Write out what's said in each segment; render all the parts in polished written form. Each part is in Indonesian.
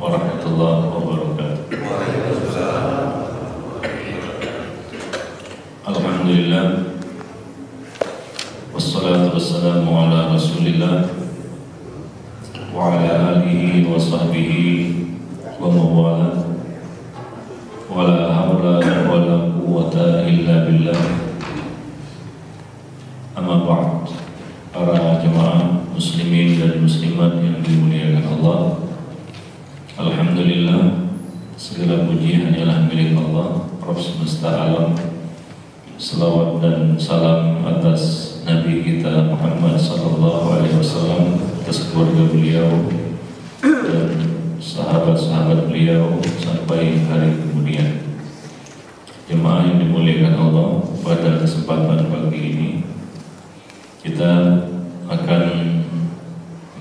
warahmatullahi wabarakatuh. Alhamdulillah, wassalatu wassalamu ala rasulillah wa ala alihi wa sahbihi wa mawala wa la hawla wa la quwwata illa billah. Amma ba'd, para jemaah muslimin dan muslimat yang dimuliakan Allah, alhamdulillah, segala puji hanyalah milik Allah, Rabb semesta alam. Salawat dan salam atas Nabi kita Muhammad sallallahu alaihi wasallam, atas keluarga beliau dan sahabat-sahabat beliau sampai hari kemudian. Jemaah yang dimuliakan Allah, pada kesempatan pagi ini kita akan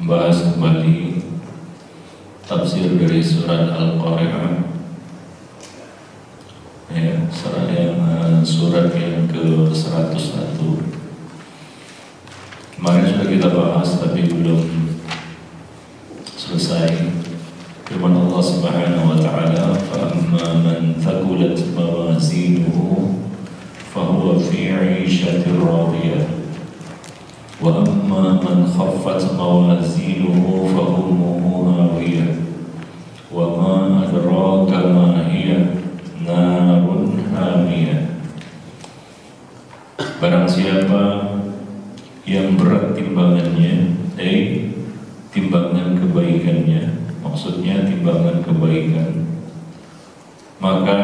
membahas kembali tafsir dari surat Al-Qari'ah, surat yang ke-101. Kemarin sudah kita bahas tapi belum selesai. Firman Allah Subhanahu wa taala, "Fa amma man thaqulat mawazinuhu fahuwa fi 'ishatin radiyah wa amma man khaffat mawazinuhu fa ummuhu hawiyah wa ma adraka ma hiya narun hamiyah." Barang siapa yang berat timbangannya, timbangan kebaikannya, maksudnya timbangan kebaikan, maka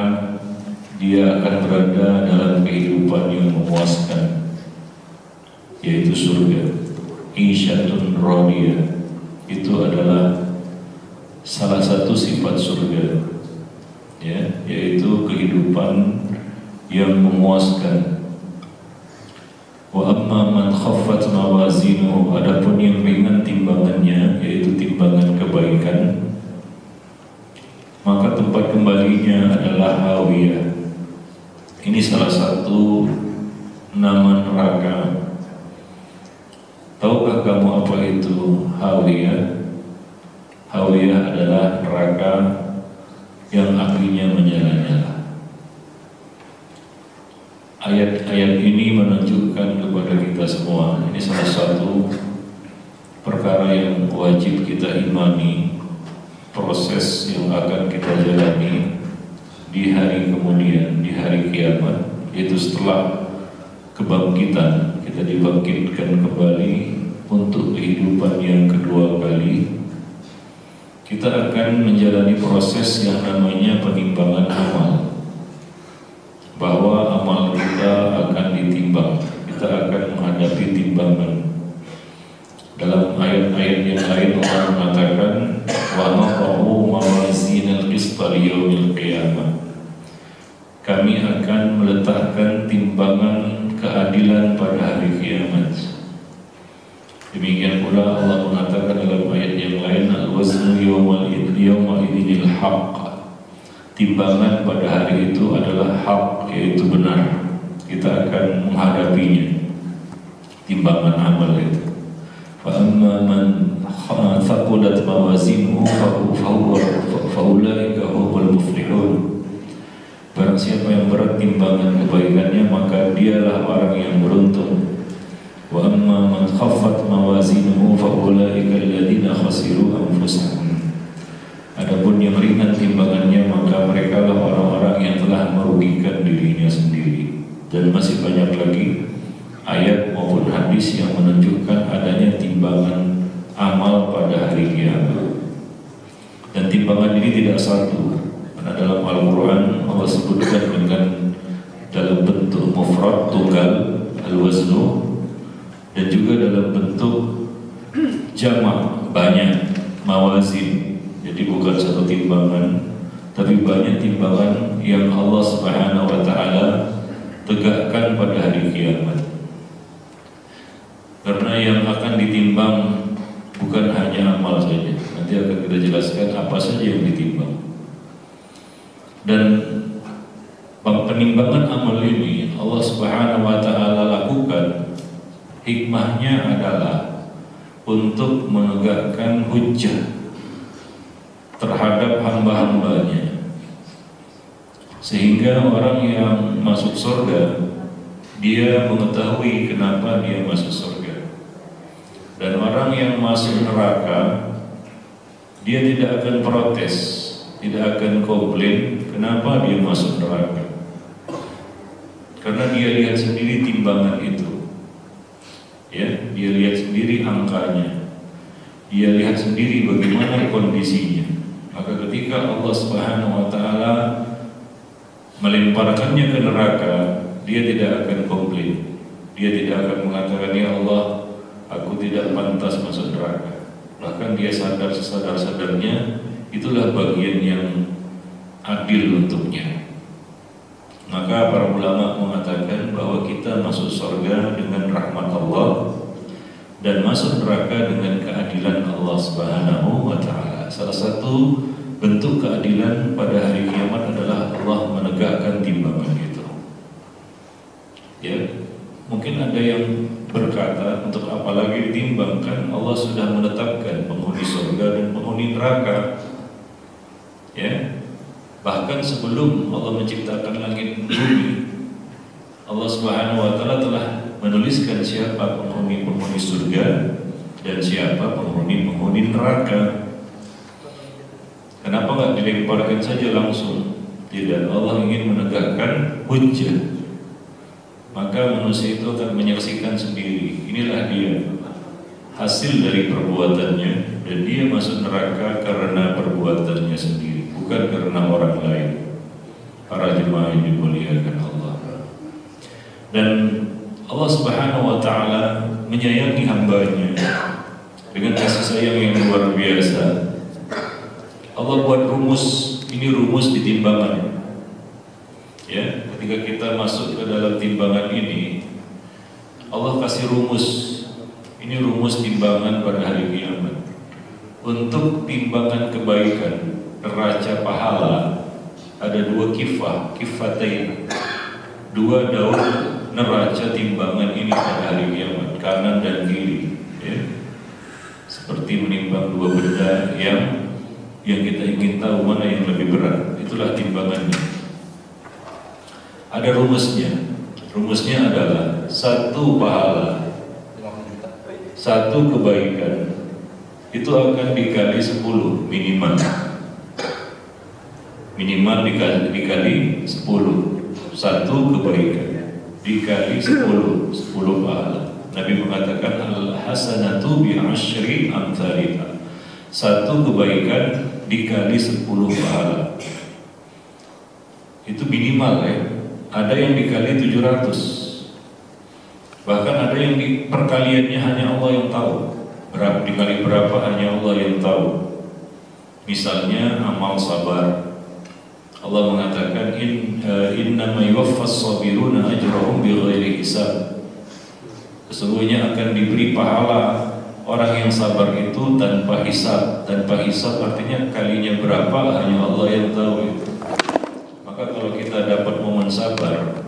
dia akan berada dalam kehidupan yang memuaskan, yaitu surga. Isyatun radiyah itu adalah salah satu sifat surga, ya, yaitu kehidupan yang memuaskan. Wa amma man khaffat mawazinuhu, adapun yang ringan timbangannya, yaitu timbangan kebaikan, maka tempat kembalinya adalah hawiyah. Ini salah satu nama neraka. Tahukah kamu apa itu hawiyah? Hawiyah adalah neraka yang apinya menyala-nyala. Ayat-ayat ini menunjukkan kepada kita semua, ini salah satu perkara yang wajib kita imani, proses yang akan kita jalani di hari kemudian, di hari kiamat, yaitu setelah kebangkitan, kita dibangkitkan kembali untuk kehidupan yang kedua kali. Kita akan menjalani proses yang namanya penimbangan amal, bahwa amal kita akan ditimbang, kita akan menghadapi timbangan. Dalam ayat-ayat yang lain Allah mengatakan, wa naqahu mawazinal qista liyaumil qiyamah, kami akan meletakkan timbangan keadilan pada hari kiamat. Demikian pula Allah mengatakan dalam ayat yang lain, al-waznu yawma idinil haqq, timbangan pada hari itu adalah hak, yaitu benar. Kita akan menghadapinya, timbangan amal itu. Fa amma man thaqulat mawazinuhu fa ulaika humul muflihun. Barang siapa yang berat timbangan kebaikannya, maka dialah orang yang beruntung. Wa amma man khaffat mawazinuhu fa ulaika alladziina khasiru anfusahum. Adapun yang ringan timbangannya, maka mereka lah orang-orang yang telah merugikan dirinya sendiri. Dan masih banyak lagi ayat maupun hadis yang menunjukkan adanya timbangan amal pada hari kiamat. Dan timbangan ini tidak satu, karena dalam Al-Quran Allah sebutkan dengan dalam bentuk mufrad tunggal, al-waznu, dan juga dalam bentuk jamak, banyak, mawazin. Jadi bukan satu timbangan, tapi banyak timbangan yang Allah Subhanahu wa taala tegakkan pada hari kiamat. Karena yang akan ditimbang bukan hanya amal saja. Nanti akan kita jelaskan apa saja yang ditimbang. Dan penimbangan amal ini Allah Subhanahu wa taala lakukan, hikmahnya adalah untuk menegakkan hujjah, terhadap hamba-hambanya, sehingga orang yang masuk surga dia mengetahui kenapa dia masuk surga, dan orang yang masuk neraka dia tidak akan protes, tidak akan komplain kenapa dia masuk neraka, karena dia lihat sendiri timbangan itu, ya, dia lihat sendiri angkanya, dia lihat sendiri bagaimana kondisinya. Maka ketika Allah Subhanahu wa Ta'ala melemparkannya ke neraka, dia tidak akan komplain, dia tidak akan mengatakan, ya Allah, aku tidak pantas masuk neraka. Bahkan dia sadar sesadar-sadarnya itulah bagian yang adil untuknya. Maka para ulama mengatakan bahwa kita masuk surga dengan rahmat Allah dan masuk neraka dengan keadilan Allah Subhanahu wa Ta'ala. Salah satu bentuk keadilan pada hari kiamat adalah Allah menegakkan timbangan itu. Ya, mungkin ada yang berkata, untuk apa lagi ditimbangkan? Allah sudah menetapkan penghuni surga dan penghuni neraka. Ya, bahkan sebelum Allah menciptakan langit dan bumi, Allah Subhanahu wa Ta'ala telah menuliskan siapa penghuni-penghuni surga dan siapa penghuni-penghuni neraka. Kenapa nggak dilemparkan saja langsung? Tidak, Allah ingin menegakkan hujjah. Maka manusia itu akan menyaksikan sendiri, inilah dia, hasil dari perbuatannya, dan dia masuk neraka karena perbuatannya sendiri, bukan karena orang lain. Para jemaah yang dimuliakan Allah. Dan Allah Subhanahu wa Ta'ala menyayangi hambanya dengan kasih sayang yang luar biasa. Allah buat rumus, ini rumus di timbangan. Ya, ketika kita masuk ke dalam timbangan ini, Allah kasih rumus. Ini rumus timbangan pada hari kiamat. Untuk timbangan kebaikan, neraca pahala, ada dua kifah, kifatain, dua daun neraca timbangan ini pada hari kiamat, kanan dan kiri, ya. Seperti menimbang dua benda yang kita ingin tahu mana yang lebih berat, itulah timbangannya. Ada rumusnya. Rumusnya adalah satu pahala, satu kebaikan itu akan dikali 10 minimal. Minimal dikali 10. Satu kebaikan dikali 10 pahala. Nabi mengatakan al-hasanatu bi asyri amthaliha. Satu kebaikan dikali 10 pahala. Itu minimal, ya. Ada yang dikali 700. Bahkan ada yang perkaliannya hanya Allah yang tahu. Berapa dikali berapa hanya Allah yang tahu. Misalnya amal sabar. Allah mengatakan innama yuwaffas sabiruna ajrahum bighairi hisab. Sesungguhnya akan diberi pahala orang yang sabar itu tanpa hisab. Tanpa hisab artinya kalinya berapa hanya Allah yang tahu itu. Maka kalau kita dapat momen sabar,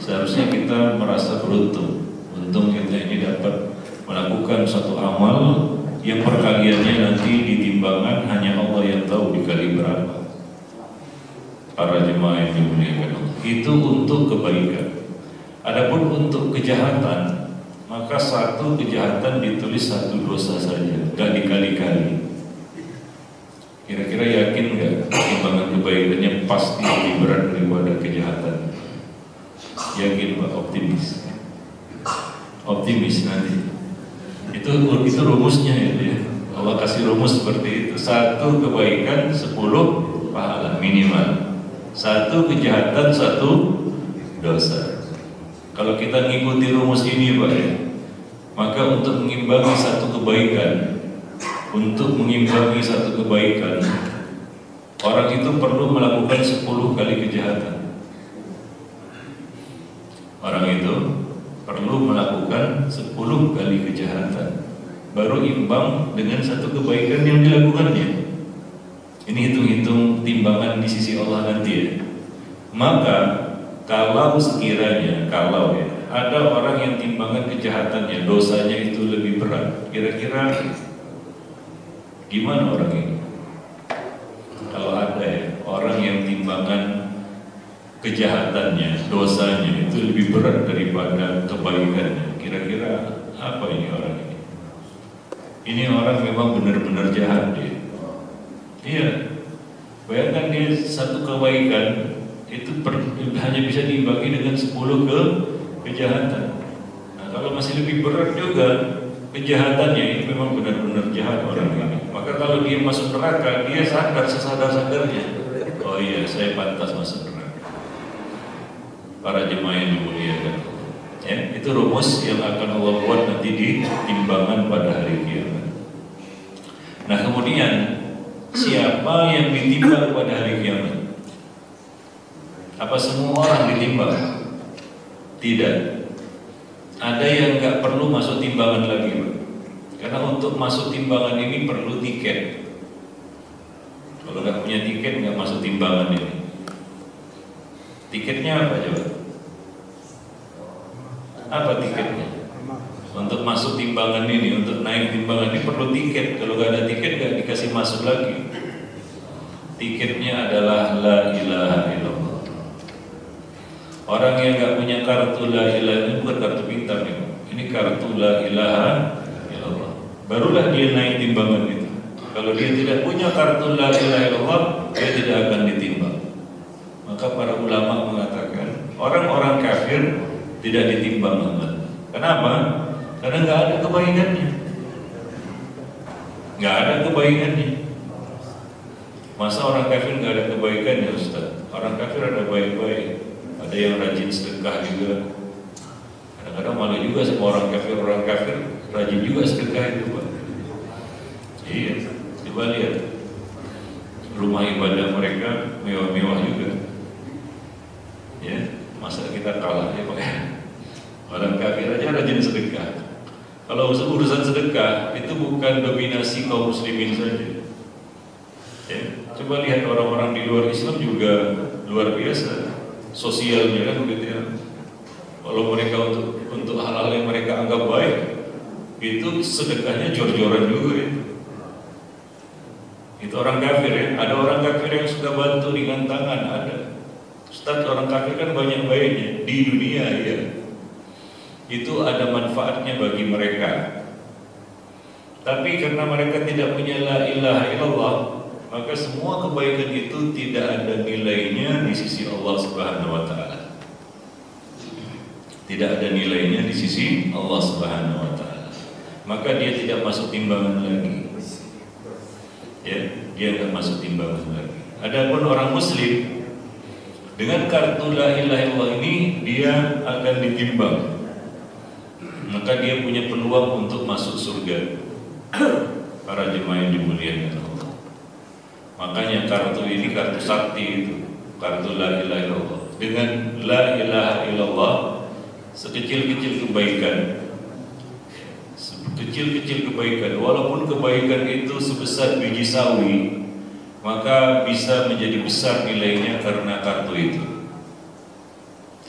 seharusnya kita merasa beruntung. Untung kita ini dapat melakukan satu amal yang perkaliannya nanti di timbangan hanya Allah yang tahu dikali berapa. Para jemaah yang dimuliakan Allah, itu untuk kebaikan. Adapun untuk kejahatan, maka satu kejahatan ditulis satu dosa saja, gak dikali-kali. Kira-kira yakin gak timbangan kebaikannya pasti lebih berat daripada kejahatan? Yakin Pak? Optimis? Optimis nanti. Itu rumusnya ya. Allah kasih rumus seperti itu. Satu kebaikan 10 pahala minimal. Satu kejahatan 1 dosa. Kalau kita ngikuti rumus ini Pak ya, maka untuk mengimbangi satu kebaikan, orang itu perlu melakukan 10 kali kejahatan. Orang itu perlu melakukan 10 kali kejahatan baru imbang dengan satu kebaikan yang dilakukannya. Ini hitung-hitung timbangan di sisi Allah nanti ya. Maka kalau sekiranya ada orang yang timbangan kejahatannya, dosanya itu lebih berat, kira-kira gimana orang ini? kejahatannya, dosanya itu lebih berat daripada kebaikannya. Kira-kira apa ini orang ini? Ini orang memang benar-benar jahat dia. Iya, bayangkan dia satu kebaikan itu hanya bisa dibagi dengan 10 kejahatan. Nah, kalau masih lebih berat juga kejahatannya, ini memang benar-benar jahat orang ini. Maka kalau dia masuk neraka, dia sadar sesadar-sadarnya, oh iya, saya pantas masuk neraka. Para jemaah yang dimuliakan, ya, itu rumus yang akan Allah buat nanti di timbangan pada hari kiamat. Nah, kemudian siapa yang ditimbang pada hari kiamat? Apa semua orang ditimbang? Tidak. Ada yang nggak perlu masuk timbangan lagi, Pak. Karena untuk masuk timbangan ini perlu tiket. Kalau nggak punya tiket nggak masuk timbangan ini. Tiketnya apa coba? Apa tiketnya? Untuk masuk timbangan ini, untuk naik timbangan ini perlu tiket. Kalau nggak ada tiket nggak dikasih masuk lagi. Tiketnya adalah la ilaha illallah. Orang yang nggak punya kartu la ilaha, ini bukan kartu pintar nih, ini kartu la ilaha illallah. Barulah dia naik timbangan itu. Kalau dia tidak punya kartu la ilaha illallah, dia tidak akan ditimbang. Maka para ulama mengatakan orang-orang kafir tidak ditimbang amal. Kenapa? Karena nggak ada kebaikannya. Nggak ada kebaikannya. Masa orang kafir nggak ada kebaikannya, Ustaz? Orang kafir ada baik-baik. Ada yang rajin sedekah juga. Kadang-kadang malu juga sama orang kafir rajin juga sedekah itu, Pak. Iya, coba lihat rumah ibadah mereka mewah-mewah juga. Ya, masa kita kalah ya, Pak? Orang kafir aja rajin sedekah. Kalau urusan sedekah itu bukan dominasi kaum muslimin saja. Ya, coba lihat orang-orang di luar Islam juga luar biasa. Sosialnya kan begitu ya. Kalau mereka untuk hal-hal yang mereka anggap baik, itu sedekahnya jor-joran juga ya. Itu orang kafir ya. Ada orang kafir yang suka bantu dengan tangan, ada. Ustaz, orang kafir kan banyak baiknya di dunia ya. Itu ada manfaatnya bagi mereka. Tapi karena mereka tidak punya la ilaha illallah, maka semua kebaikan itu tidak ada nilainya di sisi Allah Subhanahu wa taala. Tidak ada nilainya di sisi Allah Subhanahu wa taala. Maka dia tidak masuk timbangan lagi. Ya, dia tidak masuk timbangan lagi. Adapun orang muslim dengan kartu la ilaha illallah ini dia akan ditimbang. Maka dia punya peluang untuk masuk surga. Para jemaah yang dimuliakan Allah. Makanya kartu ini kartu sakti itu, kartu la ilaha illallah. Dengan la ilaha illallah, sekecil-kecil kebaikan, walaupun kebaikan itu sebesar biji sawi, maka bisa menjadi besar nilainya karena kartu itu.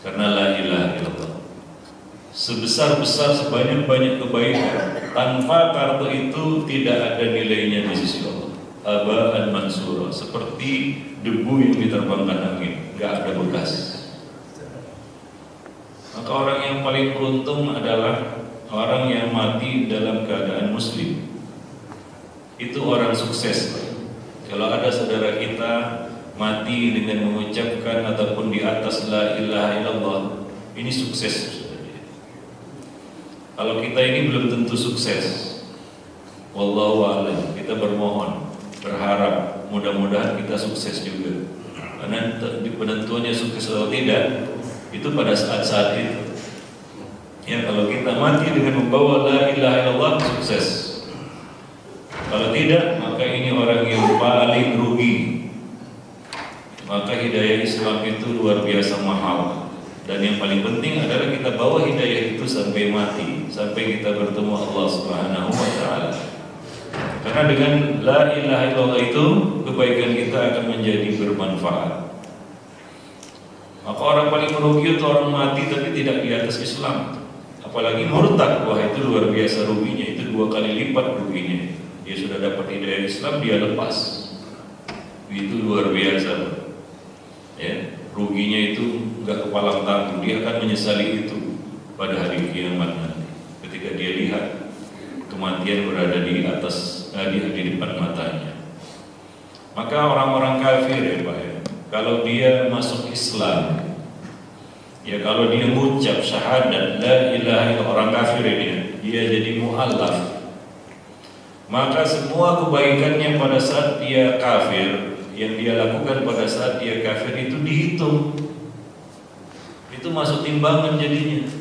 Karena la ilaha illallah. Sebesar-besar sebanyak-banyak kebaikan, tanpa kartu itu tidak ada nilainya di sisi Allah. Aba'an mansura, seperti debu yang diterbangkan angin, nggak ada bekas. Maka orang yang paling beruntung adalah orang yang mati dalam keadaan muslim. Itu orang sukses. Kalau ada saudara kita mati dengan mengucapkan ataupun di atas la ilaha illallah, ini sukses. Kalau kita ini belum tentu sukses. Wallahu a'lam. Kita bermohon, berharap mudah-mudahan kita sukses juga. Karena penentuannya sukses atau tidak itu pada saat-saat itu. Ya, kalau kita mati dengan membawa la ilaha illallah, sukses. Kalau tidak, maka ini orang yang paling rugi. Maka hidayah Islam itu luar biasa mahal. Dan yang paling penting adalah kita bawa hidayah itu sampai mati, sampai kita bertemu Allah Subhanahu wa taala. Karena dengan la ilaha illallah itu kebaikan kita akan menjadi bermanfaat. Maka orang paling merugi itu orang mati tapi tidak di atas Islam. Apalagi murtad, wah itu luar biasa ruginya, itu 2 kali lipat ruginya. Dia sudah dapat hidayah Islam, dia lepas. Itu luar biasa. Ya. ruginya itu nggak kepalang tanggung, dia akan menyesali itu pada hari kiamat nanti. Ketika dia lihat kematian berada di atas, di depan matanya. Maka orang-orang kafir ya Pak ya, kalau dia masuk Islam, ya kalau dia mengucap syahadat la ilaha illallah, orang kafir ini, dia jadi mu'allaf, maka semua kebaikannya pada saat dia kafir, yang dia lakukan pada saat dia kafir itu dihitung, itu masuk timbangan jadinya.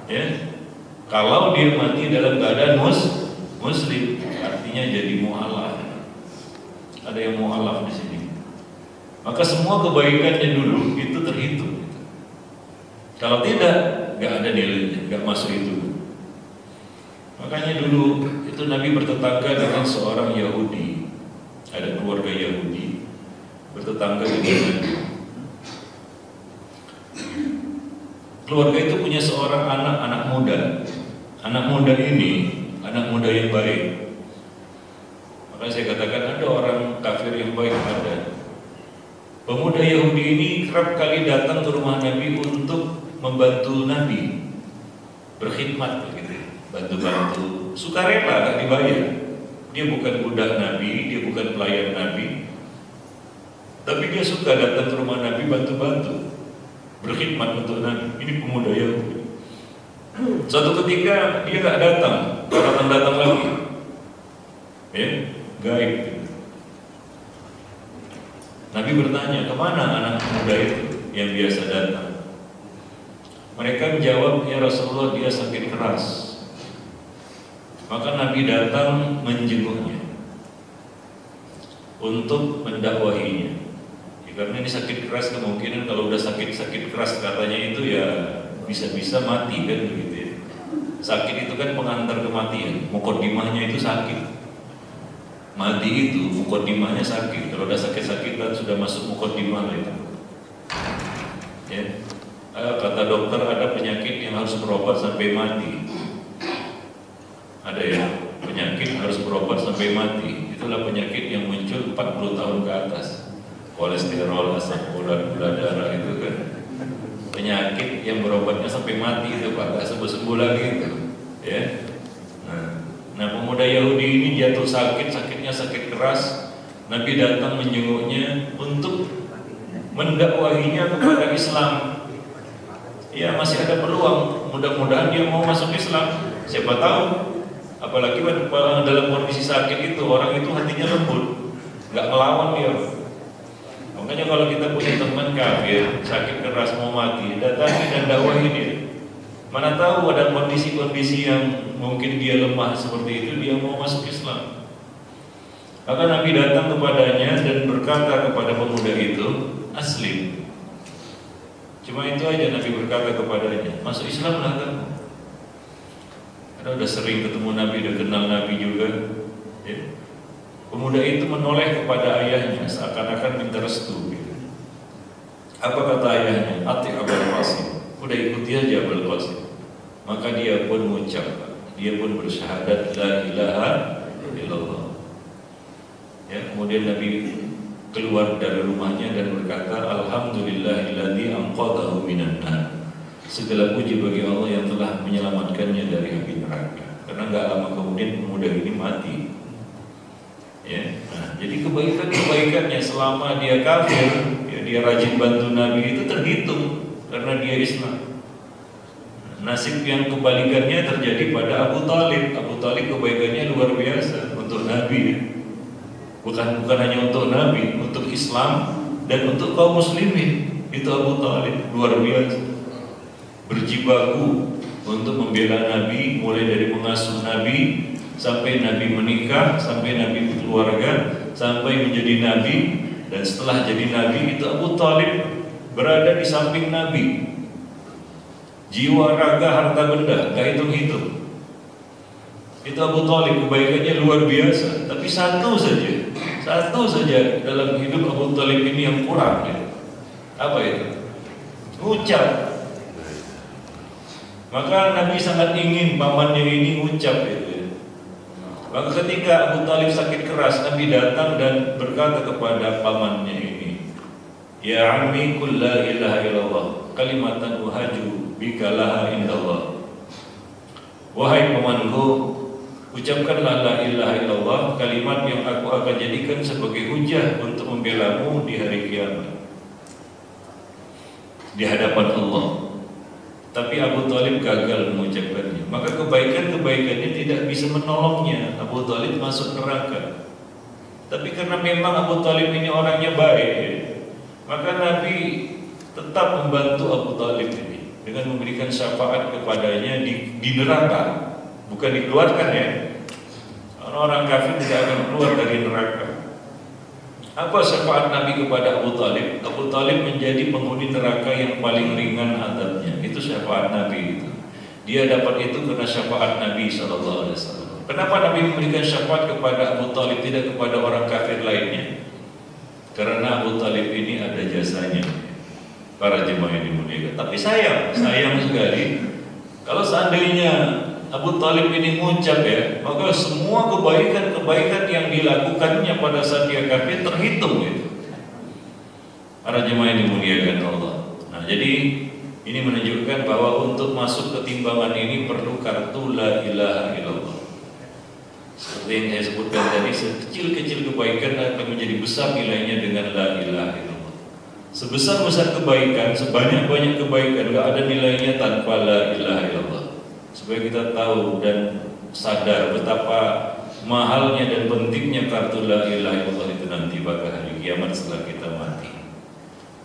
Ya, kalau dia mati dalam keadaan muslim, artinya jadi mu'allaf. Ada yang mu'allaf di sini. Maka semua kebaikannya dulu itu terhitung. Kalau tidak, nggak ada nilainya, nggak masuk itu. Makanya dulu itu Nabi bertetangga dengan seorang Yahudi. Ada keluarga Yahudi bertetangga dengan Nabi. Keluarga itu punya seorang anak muda. Anak muda ini, anak muda yang baik. Makanya saya katakan ada orang kafir yang baik, ada. Pemuda Yahudi ini kerap kali datang ke rumah Nabi untuk membantu Nabi, berkhidmat begitu, bantu-bantu, sukarela, gak dibayar. Dia bukan budak Nabi, dia bukan pelayan Nabi, tapi dia suka datang ke rumah Nabi bantu-bantu, berkhidmat untuk Nabi. Ini pemuda Yahudi. Suatu ketika dia gak datang, datang lagi, ya, gaib. Nabi bertanya, kemana anak muda itu yang biasa datang? Mereka menjawab, ya Rasulullah, dia sakit keras. Maka Nabi datang menjenguknya untuk mendakwahinya. Ya, karena ini sakit keras, kemungkinan kalau udah sakit keras katanya itu ya bisa-bisa mati kan begitu ya. Sakit itu kan pengantar kematian, mukodimahnya itu sakit. Mati itu mukodimahnya sakit. Kalau udah sakit-sakitan sudah masuk mukodimah lah itu. Ya. Kata dokter ada penyakit yang harus berobat sampai mati. Ada ya, penyakit harus berobat sampai mati. Itulah penyakit yang muncul 40 tahun ke atas. Kolesterol, asam urat, gula darah itu kan penyakit yang berobatnya sampai mati itu Pak, gak sembuh-sembuh lagi itu. Ya. Nah, pemuda Yahudi ini jatuh sakitnya sakit keras. Nabi datang menjenguknya untuk mendakwahinya kepada Islam. Ya, masih ada peluang, mudah-mudahan dia mau masuk Islam. Siapa tahu, apalagi dalam kondisi sakit itu, orang itu hatinya lembut, nggak melawan dia. Makanya kalau kita punya teman kafir, sakit keras mau mati, datangi dan dakwahi dia. Mana tahu ada kondisi-kondisi yang mungkin dia lemah seperti itu, dia mau masuk Islam. Maka Nabi datang kepadanya dan berkata kepada pemuda itu, aslim. Cuma itu aja Nabi berkata kepadanya, masuk Islam lah kan. Karena udah sering ketemu Nabi, udah kenal Nabi juga. Ya. Pemuda itu menoleh kepada ayahnya, seakan-akan minta restu. Gitu. Apa kata ayahnya? Ati Abul Qasim. Udah ikuti aja Abul Qasim. Maka dia pun mengucap, dia pun bersyahadat la ilaha illallah. Ya, kemudian Nabi keluar dari rumahnya dan berkata, alhamdulillahilladzi anqadhahu minan nar. Segala puji bagi Allah yang telah menyelamatkannya dari api neraka. Karena nggak lama kemudian pemuda ini mati. Ya, nah, jadi kebaikannya selama dia kafir, ya, dia rajin bantu Nabi itu terhitung karena dia Islam. Nasib yang kebalikannya terjadi pada Abu Talib. Abu Talib kebaikannya luar biasa untuk Nabi, ya. Bukan hanya untuk Nabi, untuk Islam dan untuk kaum muslimin. Itu Abu Talib luar biasa, berjibaku untuk membela Nabi, mulai dari mengasuh Nabi sampai Nabi menikah, sampai Nabi berkeluarga, sampai menjadi Nabi. Dan setelah jadi Nabi itu Abu Talib berada di samping Nabi, jiwa, raga, harta benda, gak hitung-hitung. Itu Abu Talib kebaikannya luar biasa. Tapi satu saja dalam hidup Abu Talib ini yang kurang, ya. Apa itu? Ucap. Maka Nabi sangat ingin pamannya ini ucap itu, ya. Maka ketika Abu Talib sakit keras, Nabi datang dan berkata kepada pamannya ini, Ya ammi qul la ilaha illallah kalimatan uhaju bika laha indallah. Wahai pamanku, ucapkanlah la ilaha illallah, kalimat yang aku akan jadikan sebagai hujah untuk membelamu di hari kiamat di hadapan Allah. Tapi Abu Thalib gagal mengucapkannya. Maka kebaikan-kebaikannya tidak bisa menolongnya. Abu Thalib masuk neraka. Tapi karena memang Abu Thalib ini orangnya baik, maka Nabi tetap membantu Abu Thalib ini dengan memberikan syafaat kepadanya di neraka, bukan dikeluarkan ya. Orang kafir tidak akan keluar dari neraka. Apa syafaat Nabi kepada Abu Thalib? Abu Thalib menjadi penghuni neraka yang paling ringan azabnya. Itu syafaat Nabi itu. Dia dapat itu karena syafaat Nabi SAW. Kenapa Nabi memberikan syafaat kepada Abu Thalib, tidak kepada orang kafir lainnya? Karena Abu Thalib ini ada jasanya, para jemaah yang dimuliakan. Tapi sayang sekali kalau seandainya Abu Thalib ini mengucap ya, maka semua kebaikan yang dilakukannya pada saat dia kafir terhitung itu. Para jemaah yang dimuliakan Allah. Nah, jadi ini menunjukkan bahwa untuk masuk ke timbangan ini perlu kartu la ilaha illallah. Seperti yang saya sebutkan tadi, sekecil-kecil kebaikan akan menjadi besar nilainya dengan la ilaha illallah. Sebesar-besar kebaikan, sebanyak-banyak kebaikan, gak ada nilainya tanpa la ilaha illallah. Supaya kita tahu dan sadar betapa mahalnya dan pentingnya kartu la ilaha illallah itu nanti pada hari kiamat setelah kita mati.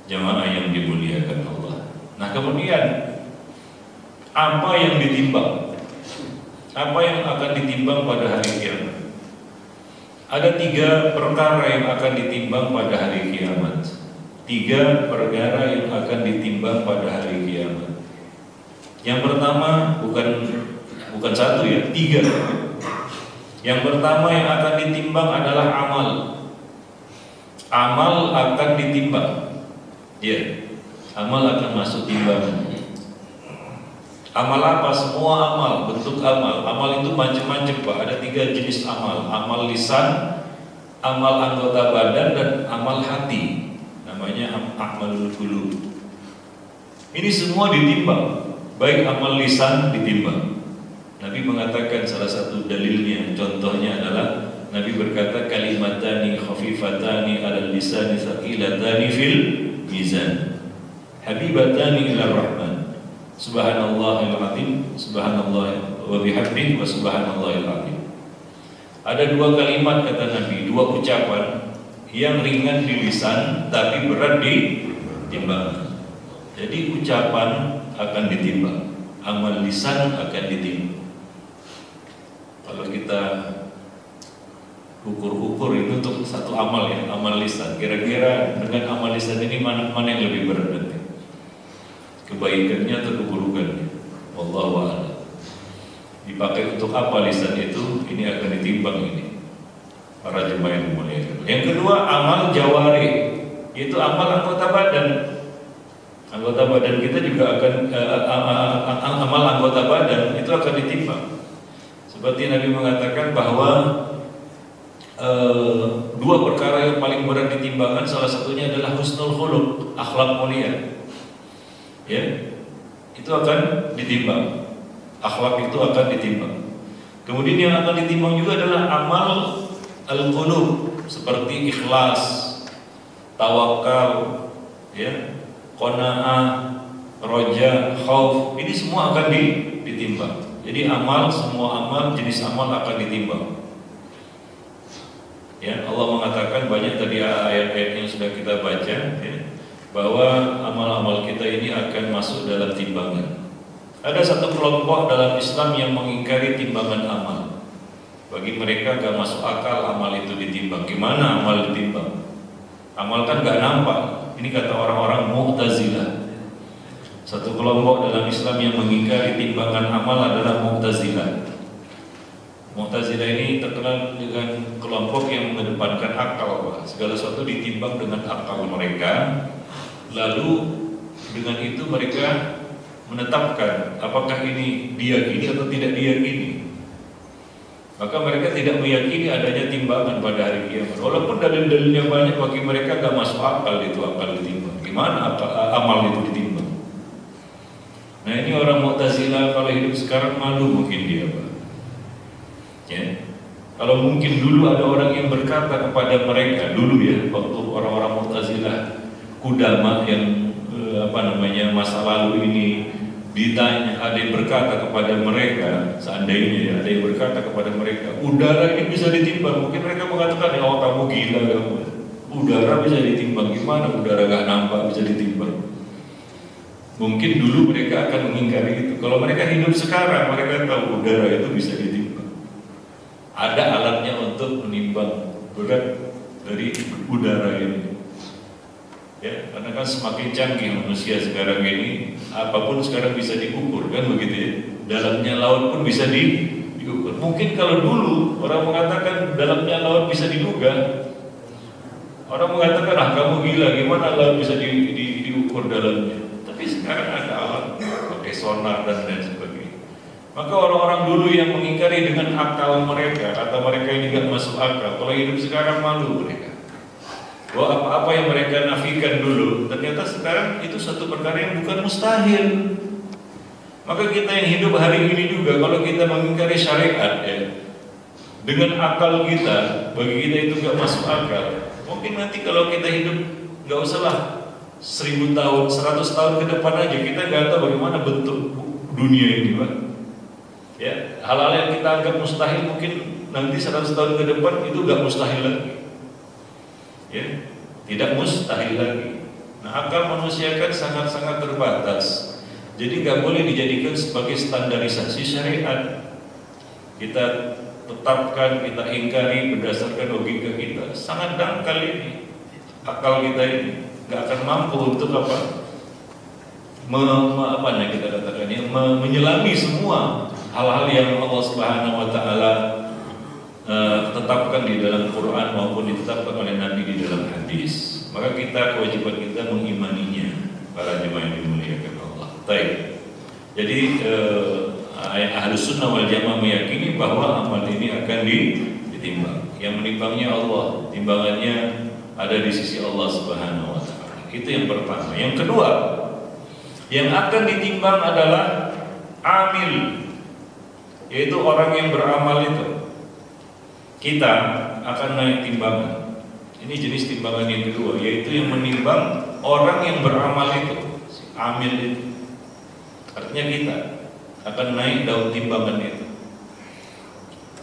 Jamaah yang dimuliakan Allah. Nah, kemudian apa yang ditimbang? Apa yang akan ditimbang pada hari kiamat? Ada 3 perkara yang akan ditimbang pada hari kiamat. 3 perkara yang akan ditimbang pada hari kiamat. Yang pertama bukan 1 ya, 3. Yang pertama yang akan ditimbang adalah amal. Amal akan ditimbang. Ya, amal akan masuk timbangan. Amal apa? Semua amal, bentuk amal. Amal itu macam-macam Pak. Ada 3 jenis amal. Amal lisan, amal anggota badan, dan amal hati. Namanya amalul qulub. Ini semua ditimbang. Baik amal lisan ditimbang. Nabi mengatakan salah satu dalilnya, contohnya adalah Nabi berkata kalimatani khafifatani alal lisani thaqilatani fil mizan habibatani ila rahman subhanallahil azim subhanallah wa bihamdihi wa subhanallahil azim. Ada 2 kalimat kata Nabi, 2 ucapan yang ringan di lisan tapi berat di timbangan. Jadi ucapan akan ditimbang, amal lisan akan ditimbang. Kalau kita ukur itu untuk satu amal ya, amal lisan. Kira-kira dengan amal lisan ini mana yang lebih berat nanti? Kebaikannya atau keburukannya? Wallahu a'lam. Dipakai untuk apa lisan itu? Ini akan ditimbang ini. Para jemaah yang dimuliakan. Yang kedua, amal jawari. Itu amal anggota badan. Anggota badan kita juga akan amal anggota badan itu akan ditimbang. Seperti Nabi mengatakan bahwa 2 perkara yang paling berat ditimbangan, salah satunya adalah husnul khuluq, akhlak mulia. Ya, itu akan ditimbang. Akhlak itu akan ditimbang. Kemudian yang akan ditimbang juga adalah amal al-qulub, seperti ikhlas, tawakal, ya, qanaah, roja, khauf. Ini semua akan ditimbang. Jadi semua amal, jenis amal akan ditimbang. Ya, Allah mengatakan banyak tadi ayat-ayat yang sudah kita baca ya, bahwa amal-amal kita ini akan masuk dalam timbangan. Ada satu kelompok dalam Islam yang mengingkari timbangan amal. Bagi mereka gak masuk akal amal itu ditimbang. Gimana amal ditimbang? Amal kan gak nampak. Ini kata orang-orang Mu'tazilah. Satu kelompok dalam Islam yang mengingkari timbangan amal adalah Mu'tazilah. Mu'tazilah ini terkenal dengan kelompok yang mengedepankan akal. Segala sesuatu ditimbang dengan akal mereka. Lalu dengan itu mereka menetapkan apakah ini diyakini atau tidak diyakini. Maka mereka tidak meyakini adanya timbangan pada hari kiamat. Walaupun dalil-dalilnya banyak, bagi mereka gak masuk akal itu akal ditimbang. Gimana amal itu ditimbang? Nah ini orang Mu'tazilah kalau hidup sekarang malu mungkin dia, Pak. Ya. Kalau mungkin dulu ada orang yang berkata kepada mereka, dulu ya, waktu orang-orang Mu'tazilah Kudama yang masa lalu ini ditanya, ada yang berkata kepada mereka, seandainya ya, ada yang berkata kepada mereka, udara ini bisa ditimbang. Mungkin mereka mengatakan, oh kamu gila kamu. Udara bisa ditimbang, gimana udara gak nampak bisa ditimbang? Mungkin dulu mereka akan mengingkari itu. Kalau mereka hidup sekarang, mereka tahu udara itu bisa ditimbang. Ada alatnya untuk menimbang berat dari udara ini. Ya, karena kan semakin canggih manusia sekarang ini, apapun sekarang bisa diukur, kan begitu ya. Dalamnya laut pun bisa diukur. Mungkin kalau dulu orang mengatakan dalamnya laut bisa diduga, orang mengatakan, ah kamu gila, gimana laut bisa diukur dalamnya. Tapi sekarang ada alat pakai sonar dan lain sebagainya. Maka orang-orang dulu yang mengingkari dengan akal mereka, kata mereka ini gak masuk akal, kalau hidup sekarang malu mereka. Bahwa apa-apa yang mereka nafikan dulu, ternyata sekarang itu satu perkara yang bukan mustahil. Maka kita yang hidup hari ini juga, kalau kita mengingkari syariat ya, dengan akal kita, bagi kita itu gak masuk akal. Mungkin nanti kalau kita hidup, gak usahlah 1000 tahun, 100 tahun ke depan aja, kita gak tahu bagaimana bentuk dunia ini, Pak. Ya, hal-hal yang kita anggap mustahil, mungkin nanti 100 tahun ke depan itu gak mustahil lagi. Ya, tidak mustahil lagi. Nah, akal manusia kan sangat-sangat terbatas. Jadi nggak boleh dijadikan sebagai standarisasi syariat. Kita tetapkan, kita ingkari berdasarkan logika kita. Sangat dangkal ini. Akal kita ini nggak akan mampu untuk kita katakan ya, menyelami semua hal-hal yang Allah Subhanahu Wa Taala tetapkan di dalam Quran maupun ditetapkan oleh Nabi di dalam hadis. Maka kita, kewajiban kita mengimaninya, para jemaah yang dimuliakan Allah. Baik. Jadi Ahlus Sunnah wal Jamaah meyakini bahwa amal ini akan ditimbang. Yang menimbangnya Allah, timbangannya ada di sisi Allah Subhanahu Wa Taala. Itu yang pertama. Yang kedua, yang akan ditimbang adalah amil, yaitu orang yang beramal itu. Kita akan naik timbangan. Ini jenis timbangan yang kedua, yaitu yang menimbang orang yang beramal itu, amil itu. Artinya kita akan naik daun timbangan itu.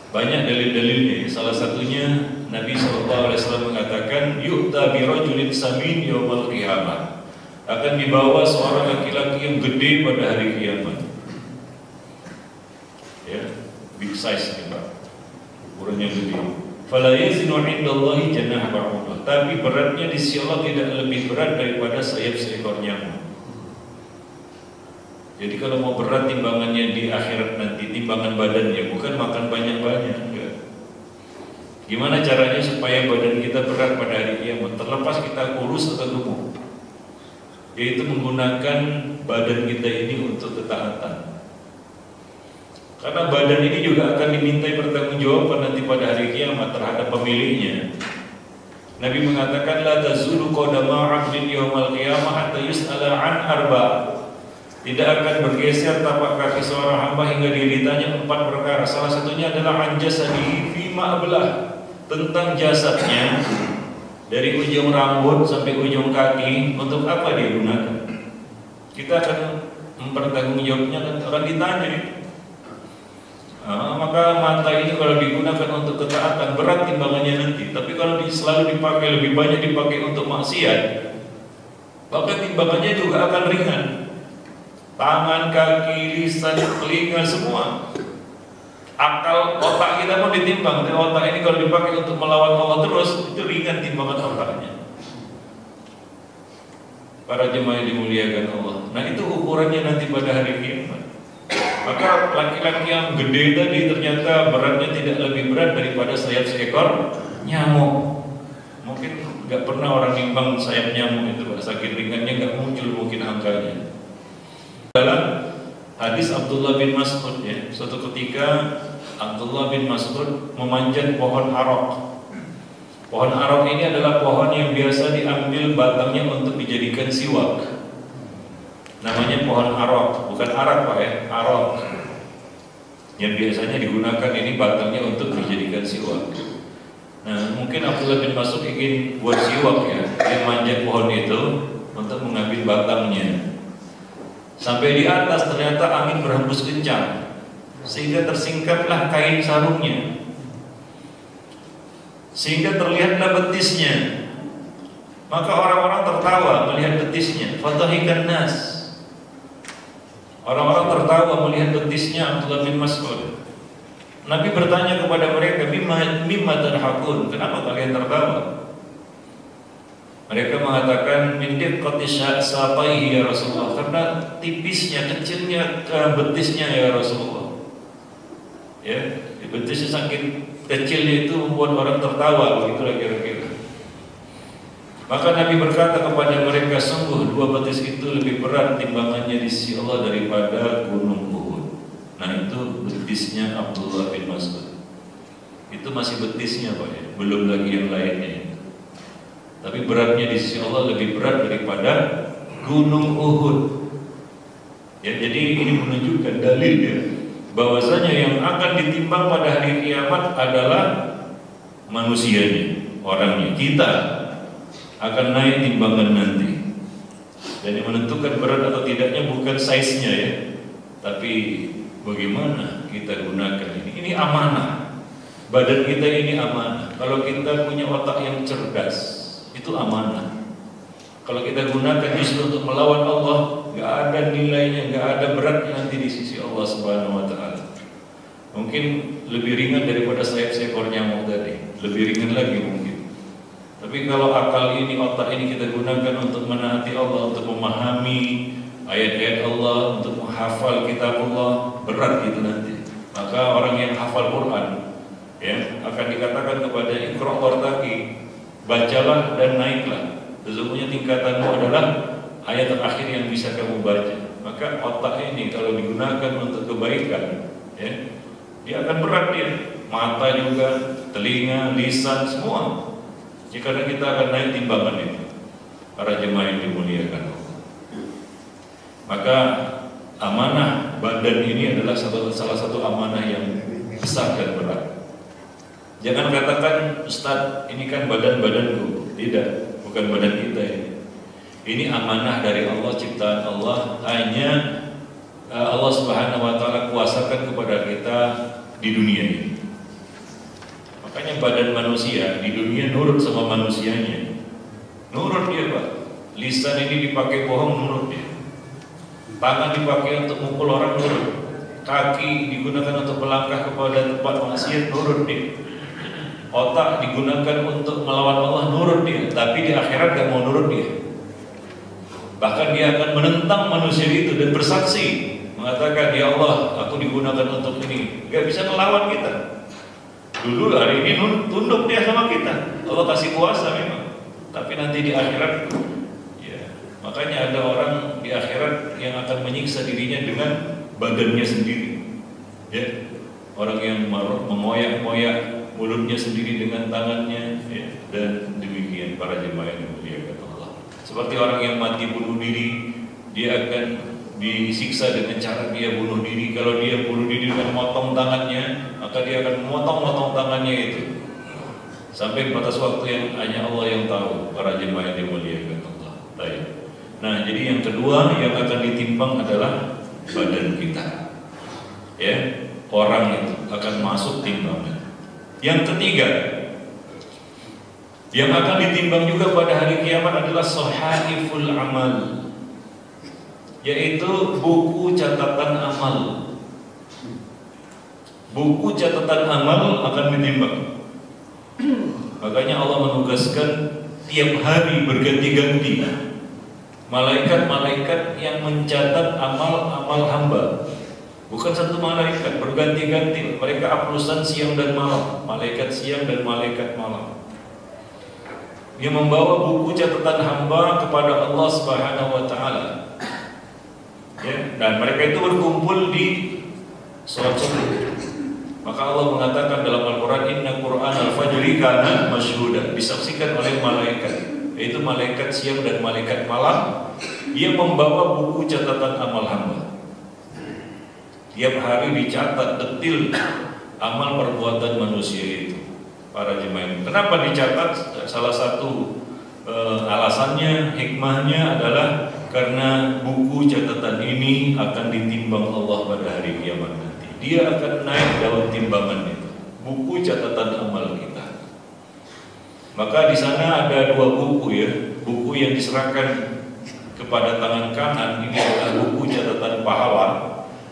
Banyak dalil-dalilnya. Salah satunya Nabi SAW mengatakan, yu'ta bi rajulin samin yawmal qiyamah. Akan dibawa seorang laki-laki yang gede pada hari kiamat. Ya, big size nih Pak. Ukurannya gede. Fala yazinu 'indallahi janaha ba'udah. Tapi beratnya di sisi Allah tidak lebih berat daripada sayap seekor nyamuk. Jadi kalau mau berat timbangannya di akhirat nanti, timbangan badannya, bukan makan banyak-banyak. Gimana caranya supaya badan kita berat pada hari kiamat? Terlepas kita kurus atau gemuk, yaitu menggunakan badan kita ini untuk ketaatan. Karena badan ini juga akan dimintai pertanggungjawaban nanti pada hari kiamat terhadap pemiliknya. Nabi mengatakan, la tazulu qadama 'abdin yaumal qiyamah hatta yus'ala 'an arba'. Tidak akan bergeser tapak kaki seorang hamba hingga ditanya 4 perkara. Salah satunya adalah an jasadihi fima ablah, tentang jasadnya dari ujung rambut sampai ujung kaki, untuk apa dia gunakan. Kita akan mempertanggungjawabnya dan akan ditanya. Maka mata ini kalau digunakan untuk ketaatan berat timbangannya nanti. Tapi kalau selalu dipakai, lebih banyak dipakai untuk maksiat, maka timbangannya juga akan ringan. Tangan, kaki, lisan, telinga, semua. Akal, otak kita pun ditimbang. Dan otak ini kalau dipakai untuk melawan Allah terus, itu ringan timbangan otaknya. Para jemaah yang dimuliakan Allah. Nah itu ukurannya nanti pada hari kiamat. Maka laki-laki yang gede tadi ternyata beratnya tidak lebih berat daripada sayap seekor nyamuk. Mungkin nggak pernah orang nimbang sayap nyamuk itu, saking ringannya nggak muncul mungkin angkanya. Dalam hadis Abdullah bin Mas'ud ya, suatu ketika Abdullah bin Mas'ud memanjat pohon arok. Pohon arok ini adalah pohon yang biasa diambil batangnya untuk dijadikan siwak. Namanya pohon arok, bukan arak Pak ya, arok. Yang biasanya digunakan ini batangnya untuk dijadikan siwak. Nah, mungkin Abdullah bin Mas'ud ingin buat siwak ya, dia manjat pohon itu untuk mengambil batangnya. Sampai di atas ternyata angin berhembus kencang, sehingga tersingkaplah kain sarungnya, sehingga terlihatlah betisnya. Maka orang-orang tertawa melihat betisnya. Fatahikan nas, orang-orang tertawa melihat betisnya Abdullah bin Mas'ud. Nabi bertanya kepada mereka, mimma tadhakun, kenapa kalian tertawa? Mereka mengatakan, min diqqati saqaihi ya Rasulullah, karena tipisnya, kecilnya betisnya ya Rasulullah. Ya, betisnya saking kecilnya itu membuat orang tertawa, begitulah kira-kira. Maka Nabi berkata kepada mereka, sungguh dua betis itu lebih berat timbangannya di sisi Allah daripada gunung Uhud. Nah, itu betisnya Abdullah bin Mas'ud. Itu masih betisnya Pak ya, belum lagi yang lainnya. Tapi beratnya di sisi Allah lebih berat daripada gunung Uhud. Ya, jadi ini menunjukkan dalil ya, bahwasanya yang akan ditimbang pada hari kiamat adalah manusianya, orangnya. Kita akan naik timbangan nanti. Dan yang menentukan berat atau tidaknya bukan size-nya ya, tapi bagaimana kita gunakan ini. Ini amanah. Badan kita ini amanah. Kalau kita punya otak yang cerdas, itu amanah. Kalau kita gunakan justru untuk melawan Allah, nggak ada nilainya, nggak ada beratnya nanti di sisi Allah Subhanahu Wa Taala. Mungkin lebih ringan daripada seekor nyamuk tadi, lebih ringan lagi mungkin. Tapi kalau akal ini, otak ini kita gunakan untuk menaati Allah, untuk memahami ayat-ayat Allah, untuk menghafal kitab Allah, berat gitu nanti. Maka orang yang hafal Quran ya akan dikatakan kepada Iqra wartaqi, bacalah dan naiklah. Sesungguhnya tingkatanmu adalah ayat terakhir yang bisa kamu baca. Maka otak ini kalau digunakan untuk kebaikan, ya, dia akan berat dia. Mata juga, telinga, lisan, semua. Jika kita akan naik timbangan itu, para jemaah yang dimuliakan Allah. Maka amanah badan ini adalah salah satu amanah yang besar dan berat. Jangan katakan, Ustaz, ini kan badan-badanku. Tidak, bukan badan kita ini. Ini amanah dari Allah, ciptaan Allah. Hanya Allah Subhanahu Wa Taala kuasakan kepada kita di dunia ini. Makanya badan manusia di dunia nurut sama manusianya. Nurut dia Pak. Lisan ini dipakai bohong, nurut dia. Tangan dipakai untuk mukul orang, nurut. Kaki digunakan untuk melangkah kepada tempat maksiat, nurut dia. Otak digunakan untuk melawan Allah, nurut dia. Tapi di akhirat gak mau nurut dia. Bahkan dia akan menentang manusia itu dan bersaksi, mengatakan, ya Allah, aku digunakan untuk ini. Gak bisa melawan kita. Dulu hari ini tunduk dia sama kita. Allah kasih kuasa memang. Tapi nanti di akhirat, ya, makanya ada orang di akhirat yang akan menyiksa dirinya dengan badannya sendiri. Ya, orang yang mengoyak-ngoyak mulutnya sendiri dengan tangannya, ya, dan demikian para jemaah yang dimuliakan Allah. Seperti orang yang mati bunuh diri, dia akan disiksa dengan cara dia bunuh diri. Kalau dia bunuh diri dengan memotong tangannya, maka dia akan memotong tangannya itu sampai batas waktu yang hanya Allah yang tahu, para jemaah yang dimuliakan Allah. Baik. Nah, jadi yang kedua yang akan ditimbang adalah badan kita. Ya, orang itu akan masuk timbangan. Yang ketiga, yang akan ditimbang juga pada hari kiamat adalah sahaiful amal, yaitu buku catatan amal. Buku catatan amal akan ditimbang. Makanya Allah menugaskan tiap hari berganti-ganti malaikat-malaikat yang mencatat amal-amal hamba. Bukan satu malaikat, berganti-ganti. Mereka aplusan siang dan malam, malaikat siang dan malaikat malam. Yang membawa buku catatan hamba kepada Allah Subhanahu Wa Taala. Ya, dan mereka itu berkumpul di sholat subuh. Maka Allah mengatakan dalam Al-Quran, Inna Qur'an al-fajri kana masyhuda, disaksikan oleh malaikat, yaitu malaikat siang dan malaikat malam, yang membawa buku catatan amal hamba. Tiap hari dicatat detil amal perbuatan manusia itu, para jemaah. Kenapa dicatat? Salah satu alasannya, hikmahnya adalah karena buku catatan ini akan ditimbang Allah pada hari kiamat nanti. Dia akan naik dalam timbangan itu, buku catatan amal kita. Maka di sana ada dua buku ya, buku yang diserahkan kepada tangan kanan ini adalah buku catatan pahala,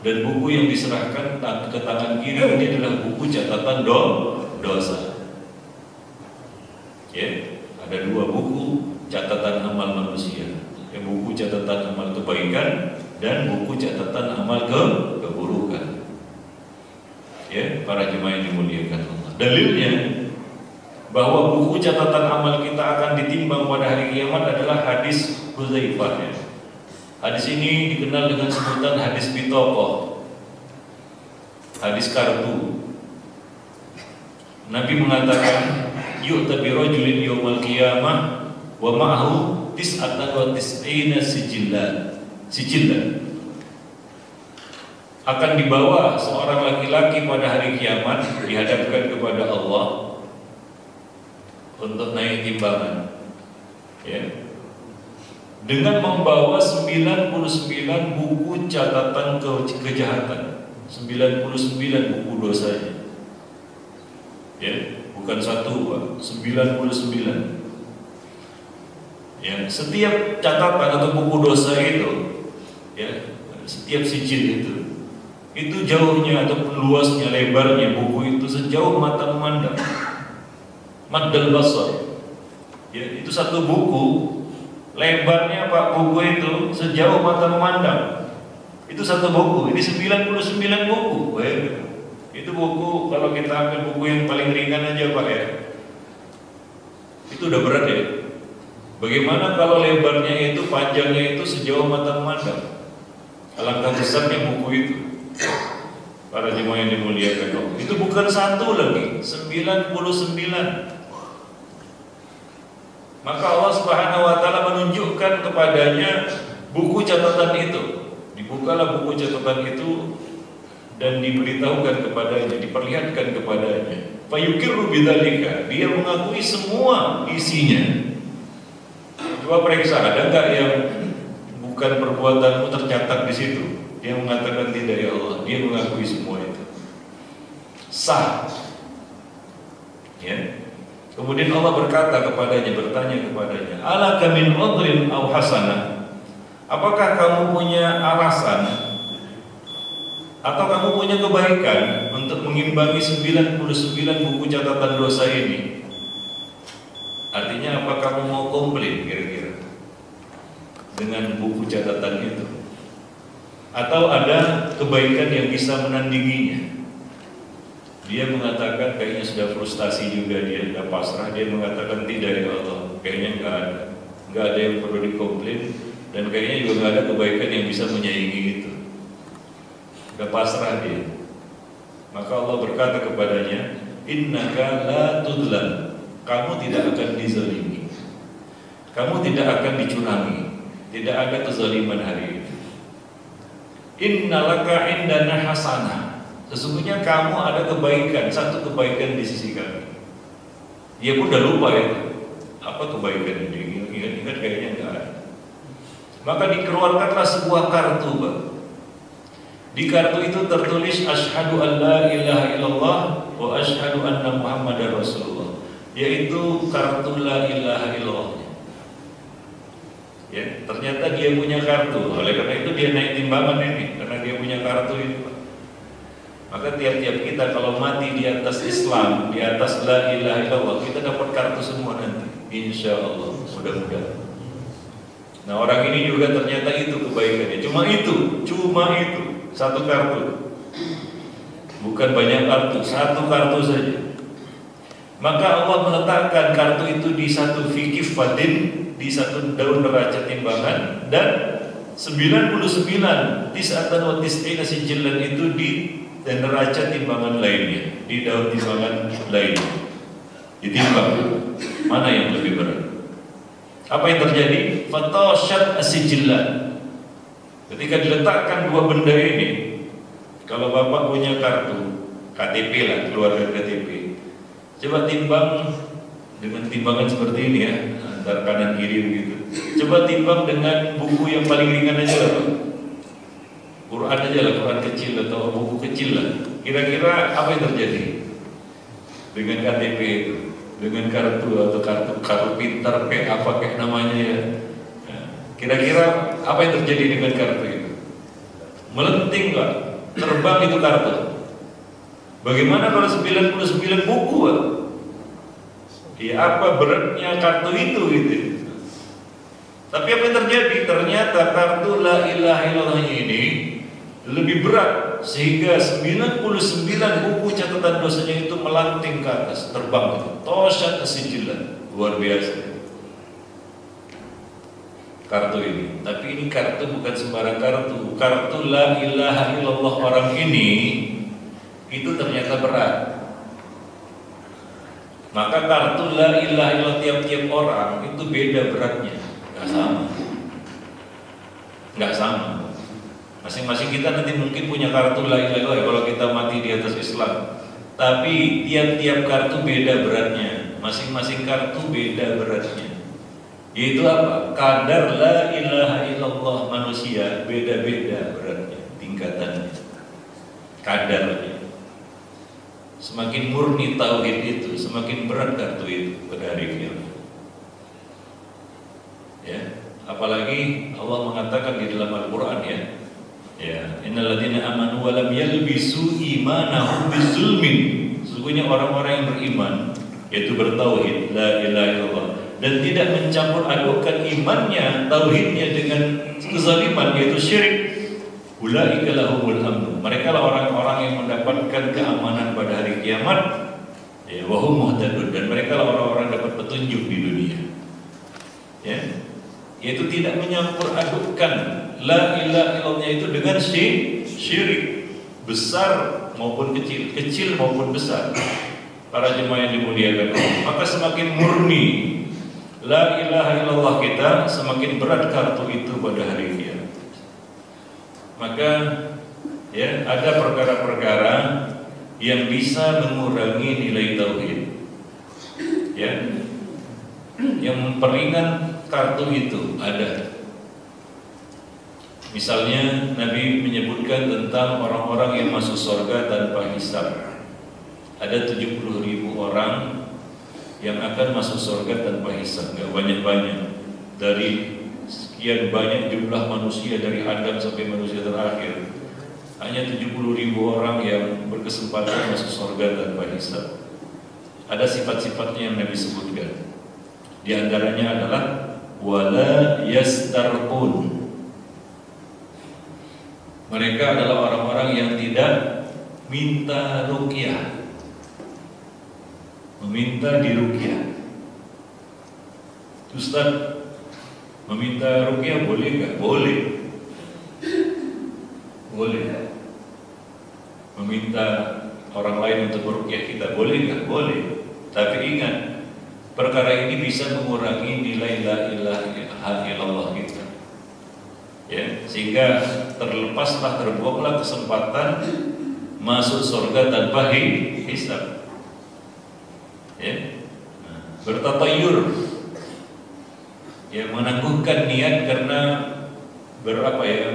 dan buku yang diserahkan ke tangan kiri ini adalah buku catatan dosa. Ya, ada dua buku catatan amal manusia, ya, buku catatan amal kebaikan dan buku catatan amal keburukan. Ya, para jemaah yang dimuliakan Allah. Dalilnya bahwa buku catatan amal kita akan ditimbang pada hari kiamat adalah hadis Hudzaifah. Ya. Hadis ini dikenal dengan sebutan hadis bitokoh, hadis kartu. Nabi mengatakan, yu'ta bi rajulin yaumal qiyamah wa ma'ahu tis'atan wa tis'ina sijillan. Akan dibawa seorang laki-laki pada hari kiamat, dihadapkan kepada Allah untuk naik timbangan, ya, dengan membawa 99 buku catatan kejahatan, 99 buku dosanya, ya, bukan satu, Pak, 99. Ya, setiap catatan atau buku dosa itu, ya, setiap sijil itu jauhnya ataupun luasnya, lebarnya buku itu sejauh mata memandang, maddal basar. Ya, itu satu buku, lebarnya Pak buku itu sejauh mata memandang. Itu satu buku, ini 99 buku. Itu buku, kalau kita ambil buku yang paling ringan aja Pak ya, itu udah berat ya. Bagaimana kalau lebarnya itu, panjangnya itu sejauh mata memandang? Alangkah besarnya buku itu. Para jemaah yang dimuliakan Allah, itu bukan satu lagi, 99. Maka Allah Subhanahu wa Ta'ala menunjukkan kepadanya buku catatan itu. Dibukalah buku catatan itu dan diberitahukan kepadanya, diperlihatkan kepadanya. Fayuqirru bidzalika, dia mengakui semua isinya. Coba periksa, ada enggak yang bukan perbuatanmu tercatat di situ? Dia mengatakan tidak ya Allah, dia mengakui semua itu. Sah. Ya. Kemudian Allah berkata kepadanya, bertanya kepadanya, alaka min udhrin aw hasanah? Apakah kamu punya alasan atau kamu punya kebaikan untuk mengimbangi 99 buku catatan dosa ini? Artinya apa kamu mau komplain kira-kira dengan buku catatan itu? Atau ada kebaikan yang bisa menandinginya? Dia mengatakan kayaknya sudah frustasi juga, dia sudah pasrah. Dia mengatakan tidak ya Allah, kayaknya nggak ada yang perlu dikomplain, dan kayaknya juga nggak ada kebaikan yang bisa menyaingi itu. Sudah pasrah dia. Maka Allah berkata kepadanya, innaka la tudlam, kamu tidak akan dizalimi, kamu tidak akan dicurangi, tidak ada kezaliman hari ini. Innalaka indana hasanah, sesungguhnya kamu ada kebaikan, satu kebaikan di sisi kami. Dia pun udah lupa ya, apa kebaikan ini, ingat kayaknya enggak ada. Maka dikeluarkanlah sebuah kartu, Pak. Di kartu itu tertulis asyhadu an la ilaha illallah wa asyhadu anna muhammadar rasulullah, yaitu kartu la ilaha illallah. Ya, ternyata dia punya kartu. Oleh karena itu dia naik timbangan ini, karena dia punya kartu itu. Maka tiap-tiap kita kalau mati di atas Islam, di atas la ilaha illallah, kita dapat kartu semua nanti, insya Allah, mudah-mudahan. Nah, orang ini juga ternyata itu kebaikannya, cuma itu satu kartu, bukan banyak kartu, satu kartu saja. Maka Allah meletakkan kartu itu di satu fikif fadin, di satu daun neraca timbangan, dan 99 tis'atan wa tis'ina sijillan itu dan neraca timbangan lainnya, di daun timbangan lainnya, ditimbang mana yang lebih berat. Apa yang terjadi? Fatashat asijillah. Ketika diletakkan dua benda ini, kalau bapak punya kartu KTP lah, keluarga KTP, coba timbang dengan timbangan seperti ini ya, antara kanan kiri begitu. Coba timbang dengan buku yang paling ringan aja lah, Pak. Quran aja lah, Quran kecil atau buku kecil lah. Kira-kira apa yang terjadi dengan KTP itu, dengan kartu atau kartu pintar kayak apa kayak namanya ya? Kira-kira apa yang terjadi dengan kartu itu? Melenting Pak, terbang itu kartu. Bagaimana kalau 99 buku Pak? Ya apa beratnya kartu itu gitu. Tapi apa yang terjadi? Ternyata kartu la ilaha illallah ini lebih berat, sehingga 99 buku catatan dosanya itu melanting ke atas, terbang. Toshat asijillah, luar biasa kartu ini. Tapi ini kartu bukan sembarang kartu. Kartu la ilaha illallah orang ini itu ternyata berat. Maka kartu la ilaha illallah tiap-tiap orang itu beda beratnya, nggak sama. Nggak sama. Masing-masing kita nanti mungkin punya kartu la ilaha illallah kalau kita mati di atas Islam. Tapi tiap-tiap kartu beda beratnya. Masing-masing kartu beda beratnya. Yaitu apa? Kadar la ilaha illallah manusia beda-beda beratnya, tingkatannya, kadarnya. Semakin murni tauhid itu, semakin berat kartu itu pada hari kiamat. Ya, apalagi Allah mengatakan di dalam Al-Qur'an ya, innal ladzina amanu wa lam yalbisu imanahum bizulmin. Sesungguhnya orang-orang yang beriman, yaitu bertauhid la ilaha illallah, dan tidak mencampur adukkan imannya, tauhidnya dengan kezaliman, yaitu syirik, ulaika lahumul amn. Mereka lah orang-orang yang mendapatkan keamanan pada hari kiamat, ya, wa hum muhtadun, dan mereka lah orang-orang dapat petunjuk di dunia. Ya, yaitu tidak menyampur adukkan la ilaha illallah itu dengan syirik, besar maupun kecil, kecil maupun besar. Para jemaah yang dimuliakan Allah, maka semakin murni la ilaha illallah kita, semakin berat kartu itu pada hari kiamat. Maka ya, ada perkara-perkara yang bisa mengurangi nilai tauhid, ya, yang memperingan kartu itu ada. Misalnya Nabi menyebutkan tentang orang-orang yang masuk surga tanpa hisab. Ada 70.000 orang yang akan masuk surga tanpa hisab, nggak banyak-banyak. Dari sekian banyak jumlah manusia dari Adam sampai manusia terakhir, hanya 70.000 orang yang berkesempatan masuk surga tanpa hisab. Ada sifat-sifatnya yang Nabi sebutkan. Di antaranya adalah wala yastarqun. Mereka adalah orang-orang yang tidak minta ruqyah, meminta diruqyah. Ustaz, meminta ruqyah boleh nggak? Boleh. Boleh. Meminta orang lain untuk meruqyah kita boleh nggak? Boleh. Tapi ingat, perkara ini bisa mengurangi nilai la ilaha illallah kita. Ya, sehingga terlepaslah, terbuanglah kesempatan masuk surga tanpa hisab. Ya, bertatayur, ya, menangguhkan niat karena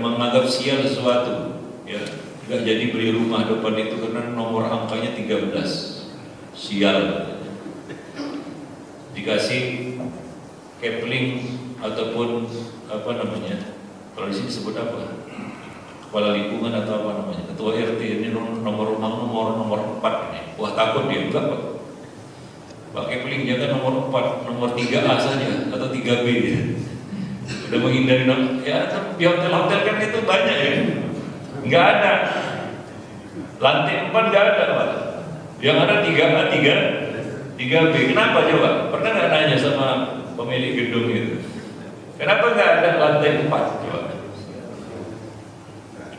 menganggap sial sesuatu. Ya, nggak jadi beli rumah depan itu karena nomor angkanya 13, sial. Dikasih kepling ataupun apa namanya? Kalau di sini sebut apa? Kepala lingkungan atau apa namanya? Ketua RT, ini nomor rumah nomor 4 ini. Wah, takut dia, enggak Pak. Pakai peling dia kan nomor 4, nomor 3A saja atau 3B ya. Sudah menghindari ya, di hotel-hotel kan itu banyak ya. Enggak ada. Lantai 4 enggak ada Pak. Yang ada 3A, 3B. Kenapa coba? Pernah nggak nanya sama pemilik gedung itu? Kenapa nggak ada lantai 4? Coba.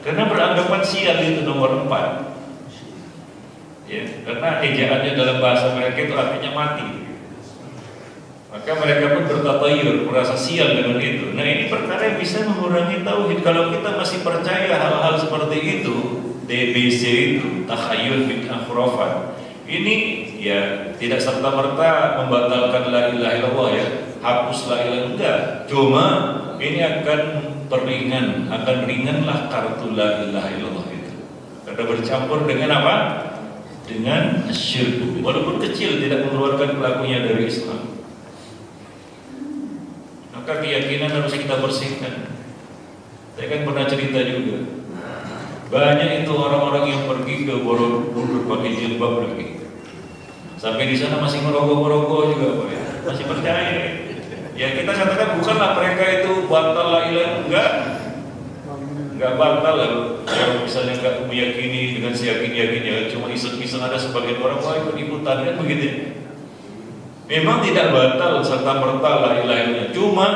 Karena beranggapan sial itu nomor 4. Ya, karena ejaannya dalam bahasa mereka itu artinya mati. Maka mereka pun bertatayur, merasa sial dengan itu. Nah, ini perkara yang bisa mengurangi tauhid. Kalau kita masih percaya hal-hal seperti itu, DBC itu, takhayul bid'ah khurafat, ini ya tidak serta-merta membatalkan la ilaha illallah ya, hapus la ilaha, enggak. Cuma ini akan ringanlah kartu la ilaha illallah itu. Karena bercampur dengan apa? Dengan syirk. Walaupun kecil, tidak mengeluarkan pelakunya dari Islam. Maka keyakinan harus kita bersihkan. Saya kan pernah cerita juga, banyak itu orang-orang yang pergi ke Borobudur pakai jilbab lagi, sampai di sana masih ngerokok-ngerokok juga, Pak, ya. Masih percaya. Ya kita katakan bukanlah mereka itu batal la ilaha, enggak batal lah. Kalau misalnya enggak meyakini dengan seyakin-yakinnya, cuma iseng-iseng ada sebagian orang wah ikut-ikutan kan begitu. Memang tidak batal serta merta la ilaha illallah, cuma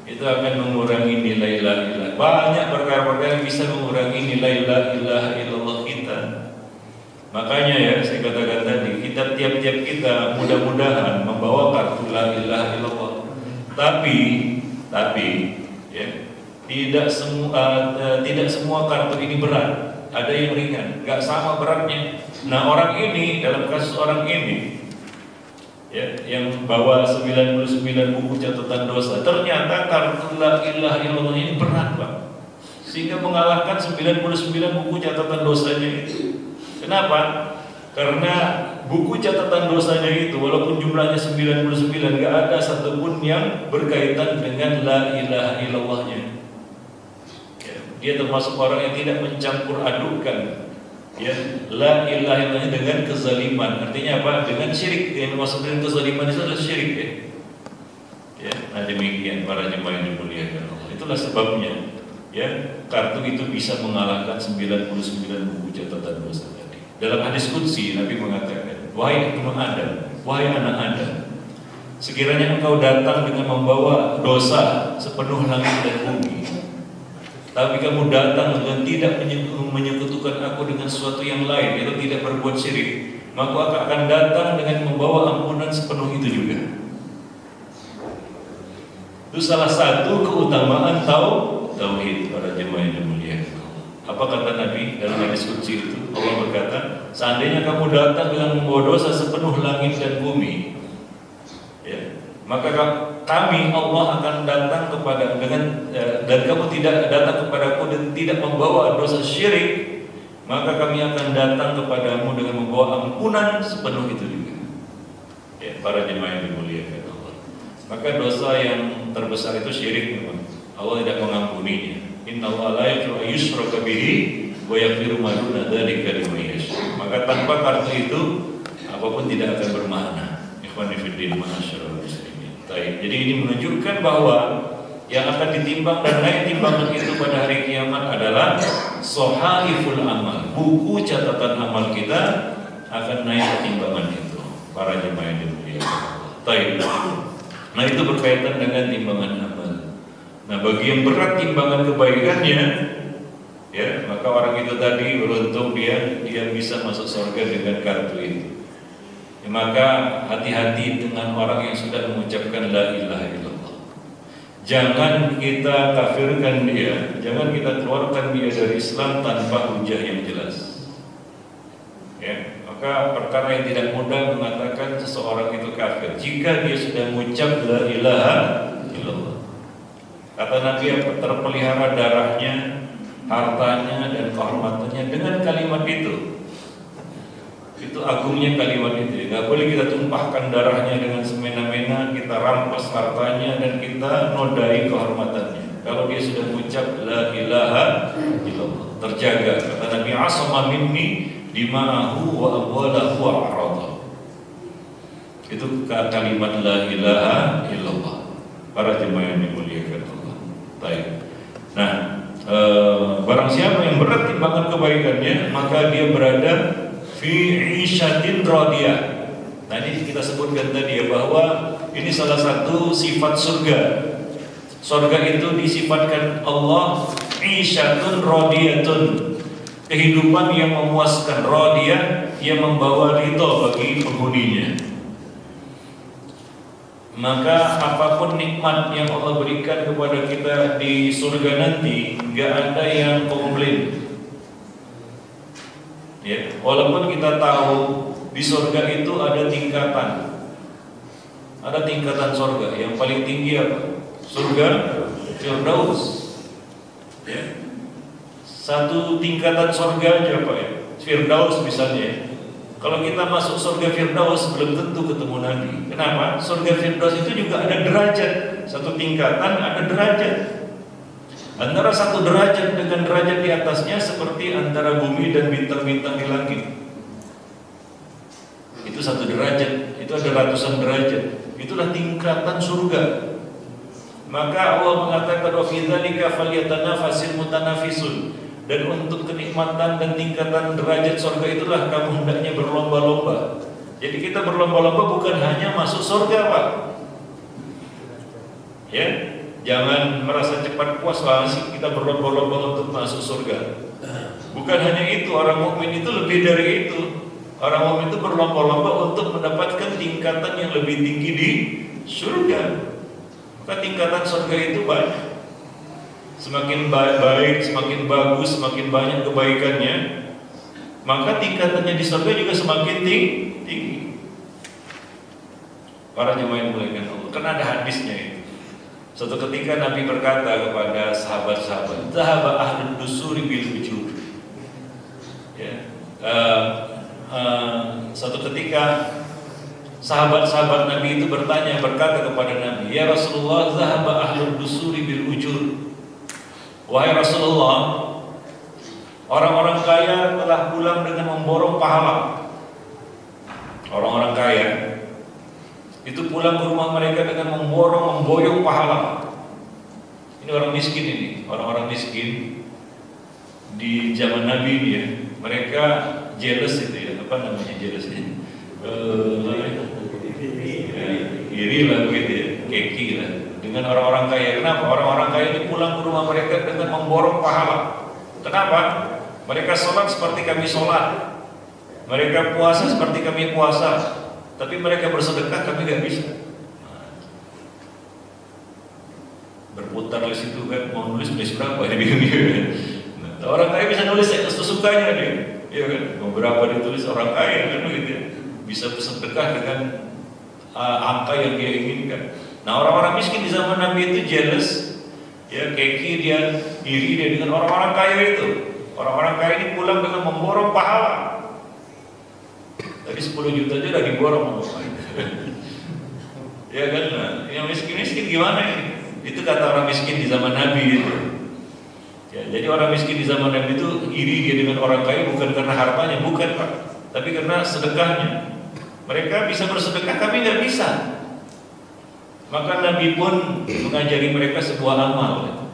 itu akan mengurangi nilai la ilaha. Banyak perkara-perkara yang bisa mengurangi nilai la ilaha illallah kita. Makanya ya saya katakan tadi, kita tiap-tiap kita mudah-mudahan membawa kartu la ilaha illallah. Tapi ya, tidak semua kartu ini berat. Ada yang ringan, nggak sama beratnya. Nah, orang ini, dalam kasus orang ini ya, yang bawa 99 buku catatan dosa, ternyata kartu la ilaha illallah ini berat, Pak, sehingga mengalahkan 99 buku catatan dosanya itu. Kenapa? Karena buku catatan dosanya itu walaupun jumlahnya 99, gak ada satupun yang berkaitan dengan la ilaha illallahnya ya, dia termasuk orang yang tidak mencampur adukan ya la ilaha illallah dengan kezaliman. Artinya apa? Dengan syirik. Yang dimaksud dengan kezaliman itu adalah syirik ya. Ya, nah demikian para jemaah yang dimuliakan Allah. Itulah sebabnya ya kartu itu bisa mengalahkan 99 buku catatan dosa tadi. Dalam hadis qudsi Nabi mengatakan, wahai ibnu Adam, wahai anak Adam, sekiranya engkau datang dengan membawa dosa sepenuh langit dan bumi, tapi kamu datang dengan tidak menyekutukan aku dengan sesuatu yang lain, yaitu tidak berbuat syirik, maka aku akan datang dengan membawa ampunan sepenuh itu juga. Itu salah satu keutamaan tauhid para jemaah yang dimuliakan. Apa kata Nabi dalam hadis qudsi itu? Allah berkata, seandainya kamu datang dengan membawa dosa sepenuh langit dan bumi, ya, maka kami Allah akan datang kepada dan kamu tidak datang kepadaku dan tidak membawa dosa syirik, maka kami akan datang kepadamu dengan membawa ampunan sepenuh itu juga. Ya, para jemaah yang dimuliakan Allah. Maka dosa yang terbesar itu syirik memang. Allah tidak mengampuninya. Innallaha la yaghfiru an yushraka bihi wa yaghfiru ma duna dzalika liman yasha. Maka tanpa kartu itu apapun tidak akan bermakna. Ikhwani fillah ma'asyiral muslimin. Jadi ini menunjukkan bahwa yang akan ditimbang dan naik timbangan itu pada hari kiamat adalah sohaiful amal. Buku catatan amal kita akan naik timbangan itu. Para jemaah yang dimuliakan. Nah itu berkaitan dengan timbangan amal. Nah bagi yang berat timbangan kebaikannya, ya maka orang itu tadi beruntung dia bisa masuk surga dengan kartu itu. Ya, maka hati-hati dengan orang yang sudah mengucapkan la ilaha illallah. Jangan kita kafirkan dia, jangan kita keluarkan dia dari Islam tanpa hujah yang jelas. Ya, maka perkara yang tidak mudah mengatakan seseorang itu kafir jika dia sudah mengucap la ilaha illallah. Kata Nabi, terpelihara darahnya, hartanya dan kehormatannya dengan kalimat itu. Itu agungnya kalimat itu. Tidak boleh kita tumpahkan darahnya dengan semena-mena, kita rampas hartanya dan kita nodai kehormatannya. Kalau dia sudah mengucap la ilaha illallah, terjaga. Kata Nabi, asama minni dima'ahu wa amwalahu wa a'radahu. Itu kalimat la ilaha illallah. Para jemaah yang dimuliakan Allah. Baik. Nah, barang siapa yang berat timbangan kebaikannya, maka dia berada fi isyatin radiyah. Nah ini kita sebutkan tadi ya, bahwa ini salah satu sifat surga. Surga itu disifatkan Allah isyatun radiyatun. kehidupan yang memuaskan, radiyah, yang membawa ridho bagi penghuninya. Maka apapun nikmat yang Allah berikan kepada kita di surga nanti, gak ada yang komplain. Ya, walaupun kita tahu di surga itu ada tingkatan. Ada tingkatan surga. Yang paling tinggi apa? Surga Firdaus. Ya. Satu tingkatan surga aja Pak ya. Firdaus misalnya. Kalau kita masuk surga Firdaus belum tentu ketemu Nabi. Kenapa? Surga Firdaus itu juga ada derajat. Satu tingkatan ada derajat. Antara satu derajat dengan derajat di atasnya seperti antara bumi dan bintang-bintang di langit. Itu satu derajat. Itu ada ratusan derajat. Itulah tingkatan surga. Maka Allah mengatakan wa fi dzalika falyatanafasil mutanafisun. Dan untuk kenikmatan dan tingkatan derajat surga itulah kamu hendaknya berlomba-lomba. Jadi kita berlomba-lomba bukan hanya masuk surga Pak. Ya, jangan merasa cepat puas lah sih kita berlomba-lomba untuk masuk surga. Bukan hanya itu, orang mukmin itu lebih dari itu. Orang mukmin itu berlomba-lomba untuk mendapatkan tingkatan yang lebih tinggi di surga. Maka tingkatan surga itu banyak. Semakin baik, semakin bagus, semakin banyak kebaikannya, maka tingkatannya di surga juga semakin tinggi. Para jemaah yang dimuliakan Allah, kan ada hadisnya itu. Suatu ketika Nabi berkata kepada sahabat-sahabat, "Zahaba ahlud dusuri bil ujur." Ya. Suatu ketika sahabat-sahabat Nabi itu berkata kepada Nabi, "Ya Rasulullah, zahaba ahlud dusuri bil ujur." Wahai Rasulullah, orang-orang kaya telah pulang dengan memborong pahala. Orang-orang kaya itu pulang ke rumah mereka dengan memboyong pahala. Ini orang miskin ini, orang-orang miskin di zaman Nabi ini ya. Mereka jealous itu ya, apa namanya jealous ini? Iri lah begitu ya, keki lah. Dengan orang-orang kaya. Kenapa? Orang-orang kaya ini pulang ke rumah mereka dengan memborong pahala. Kenapa? Mereka sholat seperti kami sholat, mereka puasa seperti kami puasa, tapi mereka bersedekah kami gak bisa. Berputar di situ kan, mau nulis berapa dia bingung. Nah, orang kaya bisa nulis sesukanya dia, ya kan? Mau berapa ditulis orang kaya kan begitu, bisa bersedekah dengan angka yang dia inginkan. Nah, orang-orang miskin di zaman Nabi itu jealous, ya keki dia, iri dia dengan orang-orang kaya itu. Orang-orang kaya ini pulang dengan memborong pahala. Tadi 10 juta aja udah diborong. Ya kan, nah, yang miskin-miskin gimana ini? Itu kata orang miskin di zaman Nabi itu. Ya, jadi orang miskin di zaman Nabi itu iri dia dengan orang kaya bukan karena hartanya, bukan Pak, tapi karena sedekahnya. Mereka bisa bersedekah, kami nggak bisa. Maka Nabi pun mengajari mereka sebuah amal.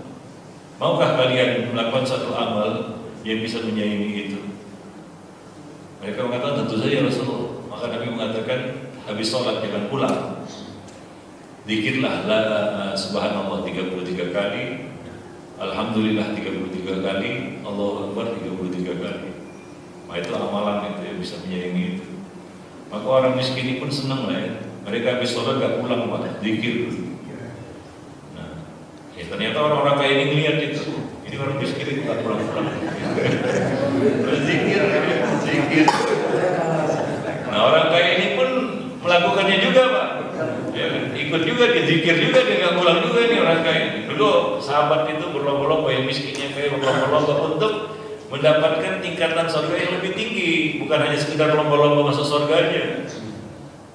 Maukah kalian melakukan satu amal yang bisa menyaingi itu? Mereka mengatakan tentu saja Rasulullah. Maka Nabi mengatakan habis sholat jangan pulang, zikirlah la subhanallah 33 kali, alhamdulillah 33 kali, Allahu Akbar 33 kali. Nah, itu amalan itu yang bisa menyaingi itu. Maka orang miskin ini pun senang lah ya. Mereka habis sholat gak pulang Pak, zikir. Nah, ya ternyata orang-orang kaya ini ngeliat itu. Ini orang miskin itu gak pulang-pulang. Zikir. Nah, orang kaya ini pun melakukannya juga Pak. Ya, ikut juga dia, zikir juga, dia gak pulang juga ini orang kaya. Dulu sahabat itu berlomba-lomba, yang miskinnya kaya berlomba-lomba untuk mendapatkan tingkatan surga yang lebih tinggi. Bukan hanya sekedar lomba-lomba masuk surga aja,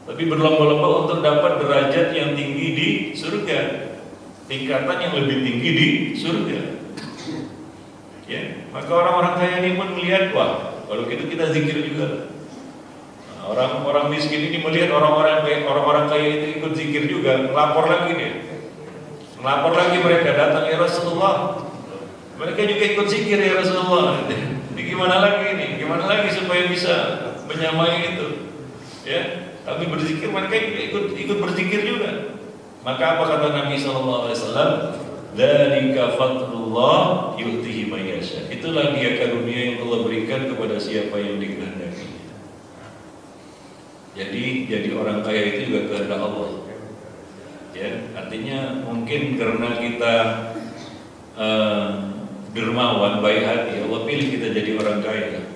tapi berlomba-lomba untuk dapat derajat yang tinggi di surga, tingkatan yang lebih tinggi di surga. Ya, maka orang-orang kaya ini pun melihat, wah, kalau gitu kita zikir juga. Nah, orang-orang miskin ini melihat orang-orang kaya itu ikut zikir juga, melapor lagi dia. Melapor lagi mereka datang, ya Rasulullah, mereka juga ikut zikir ya Rasulullah. Ini gimana lagi ini? Gimana lagi supaya bisa menyamai itu? Ya. Tapi berzikir mereka ikut berzikir juga. Maka apa kata Nabi SAW? Dzalika fadlullah yu'tihi may yasha. Itulah dia karunia yang Allah berikan kepada siapa yang dikehendaki. Jadi orang kaya itu juga kehendak Allah. Ya, artinya mungkin karena kita dermawan, baik hati, Allah pilih kita jadi orang kaya.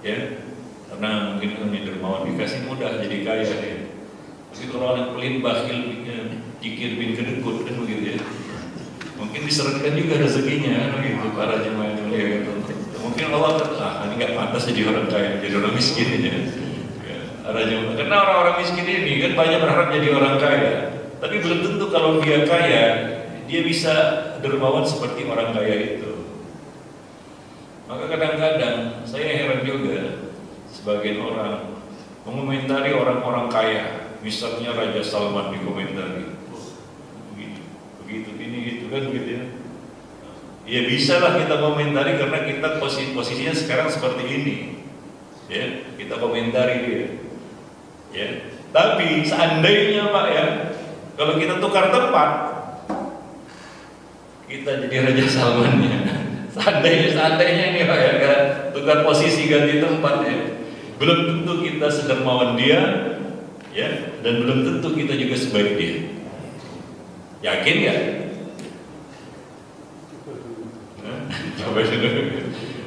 Ya, karena mungkin kami dermawan, dikasih mudah jadi kaya ya. Tapi kalau orang pelit, bakhil, jikir bin kedekut kan begitu ya. Mungkin diserahkan juga rezekinya kan begitu para jemaah yang mulia gitu. Mungkin Allah ini nggak pantas jadi orang kaya, jadi orang miskin aja. Karena orang-orang miskin ini kan banyak berharap jadi orang kaya, tapi belum tentu kalau dia kaya dia bisa dermawan seperti orang kaya itu. Maka kadang-kadang saya heran juga sebagian orang mengomentari orang-orang kaya, misalnya Raja Salman dikomentari begitu ini gitu kan gitu ya. Ya bisa lah kita komentari karena kita posisinya sekarang seperti ini, ya kita komentari dia. Ya, tapi seandainya Pak ya, kalau kita tukar tempat, kita jadi Raja Salmannya. Seandainya ini Pak ya, kan? Tukar posisi ganti tempat ya, belum tentu kita sedermawan dia, ya, dan belum tentu kita juga sebaik dia. Yakin ya? Coba dulu.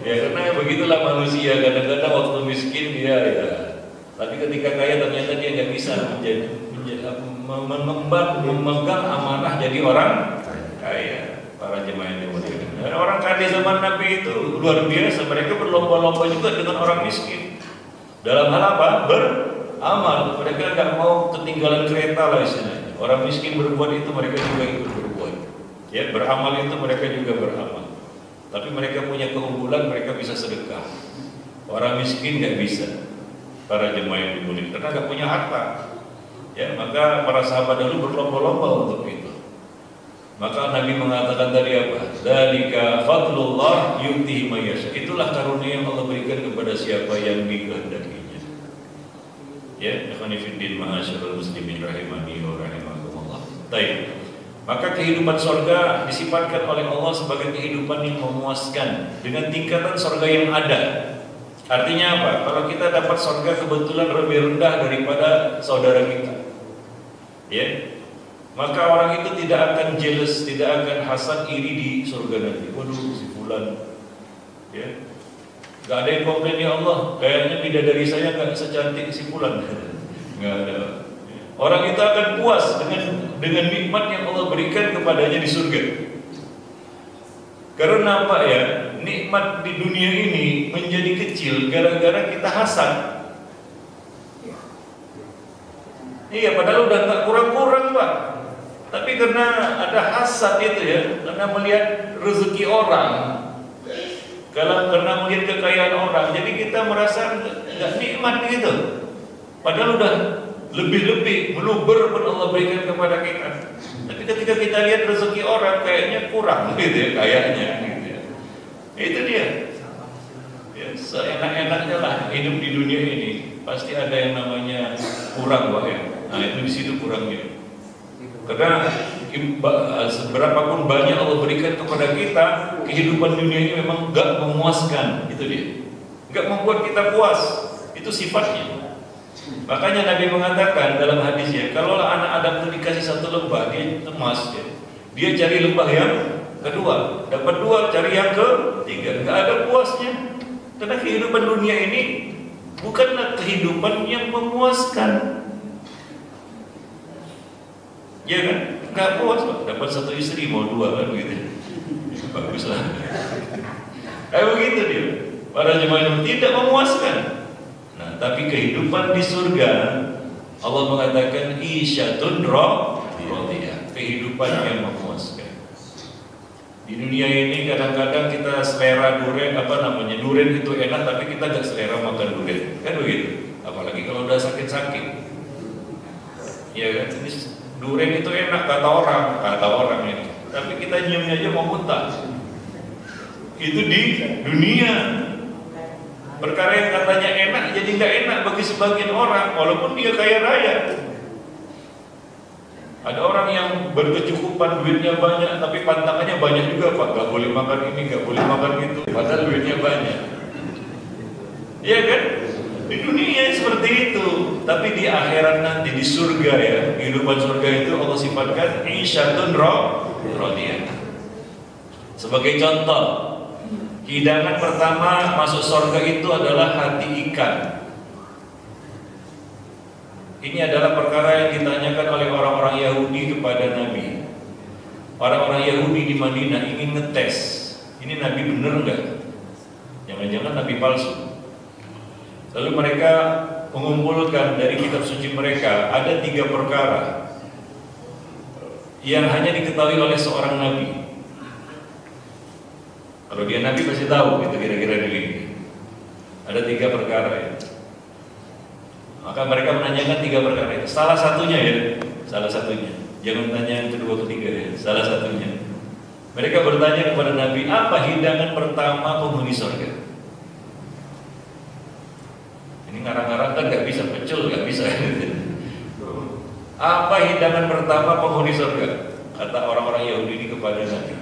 Ya karena begitulah manusia, kadang-kadang waktu miskin dia ya. Tapi ketika kaya ternyata dia nggak bisa memegang amanah jadi orang kaya. Para jemaah yang dimuliakan. Dan orang kaya zaman Nabi itu luar biasa. Mereka berlomba-lomba juga dengan orang miskin. Dalam hal apa? Beramal. Mereka nggak mau ketinggalan kereta lah istilahnya. Orang miskin berbuat itu mereka juga ikut berbuat. Ya, beramal itu mereka juga beramal. Tapi mereka punya keunggulan, mereka bisa sedekah. Orang miskin nggak bisa. Para jemaah yang dimuliakan karena nggak punya harta, ya maka para sahabat dulu berlomba-lomba untuk itu. Maka Nabi mengatakan tadi apa? Dzalika fadlullah yu'tihi may yasha. Itulah karunia yang Allah berikan kepada siapa yang dikehendakinya. Ya, ikhwani fiddin ma'asyiral muslimin rahimani wa rahimakumullah. Baik. Maka kehidupan surga disifatkan oleh Allah sebagai kehidupan yang memuaskan dengan tingkatan surga yang ada. Artinya apa? Kalau kita dapat surga kebetulan lebih rendah daripada saudara kita, ya, maka orang itu tidak akan jealous, tidak akan hasad iri di surga nanti. Waduh, si fulan, ya, nggak ada yang komplain ya Allah, kayaknya bidadari saya nggak secantik si fulan, nggak ada. Orang itu akan puas dengan nikmat yang Allah berikan kepadanya di surga. Karena apa ya? Nikmat di dunia ini menjadi kecil gara-gara kita hasad. Iya, padahal udah nggak kurang-kurang Pak. Tapi karena ada hasad itu ya, karena melihat rezeki orang, karena melihat kekayaan orang, jadi kita merasa nggak nikmat gitu. Padahal udah lebih-lebih meluber pun Allah berikan kepada kita. Tapi ketika kita lihat rezeki orang kayaknya kurang gitu ya, kayaknya gitu ya. Itu dia. Ya, seenak-enaknya lah hidup di dunia ini pasti ada yang namanya kurang Pak ya. Nah itu di situ kurangnya. Karena seberapapun banyak Allah berikan kepada kita, kehidupan dunia ini memang gak memuaskan. Itu dia. Gak membuat kita puas. Itu sifatnya. Makanya Nabi mengatakan dalam hadisnya, kalau anak Adam itu dikasih satu lembah, dia cemas ya. Dia cari lembah yang kedua, dapat dua, cari yang ketiga, nggak ada puasnya. Karena kehidupan dunia ini bukanlah kehidupan yang memuaskan. Ya kan? Nggak puas, dapat satu istri mau dua kan begitu. Baguslah. Kayak begitu dia. Para jemaah tidak memuaskan. Nah, tapi kehidupan di surga Allah mengatakan isyatun radiyah, kehidupan yang memuaskan. Di dunia ini kadang-kadang kita selera durian, durian itu enak tapi kita gak selera makan durian, kan begitu. Apalagi kalau udah sakit-sakit. Ya kan, ini durian itu enak kata orang ini. Tapi kita nyiumnya aja mau muntah. Itu di dunia. Perkara yang katanya enak jadi nggak enak bagi sebagian orang, walaupun dia kaya raya. Ada orang yang berkecukupan, duitnya banyak, tapi pantangannya banyak juga Pak. Gak boleh makan ini, gak boleh makan itu, padahal duitnya banyak. Iya kan? Di dunia seperti itu, tapi di akhirat nanti di surga ya, kehidupan surga itu Allah sifatkan isyatun radiyah. Sebagai contoh, hidangan pertama masuk surga itu adalah hati ikan. Ini adalah perkara yang ditanyakan oleh orang-orang Yahudi kepada Nabi. Orang-orang Yahudi di Madinah ingin ngetes, ini Nabi bener nggak? Jangan-jangan Nabi palsu. Lalu mereka mengumpulkan dari kitab suci mereka ada 3 perkara yang hanya diketahui oleh seorang Nabi. Kalau dia Nabi pasti tahu, itu kira-kira ini. Ada 3 perkara ya. Maka mereka menanyakan 3 perkara itu. Salah satunya ya, salah satunya. Jangan tanya yang kedua ketiga ya. Salah satunya. Mereka bertanya kepada Nabi, apa hidangan pertama penghuni surga? Ini ngarang-ngarang kan nggak bisa, pecel nggak bisa. Apa hidangan pertama penghuni surga? Kata orang-orang Yahudi ini kepada Nabi.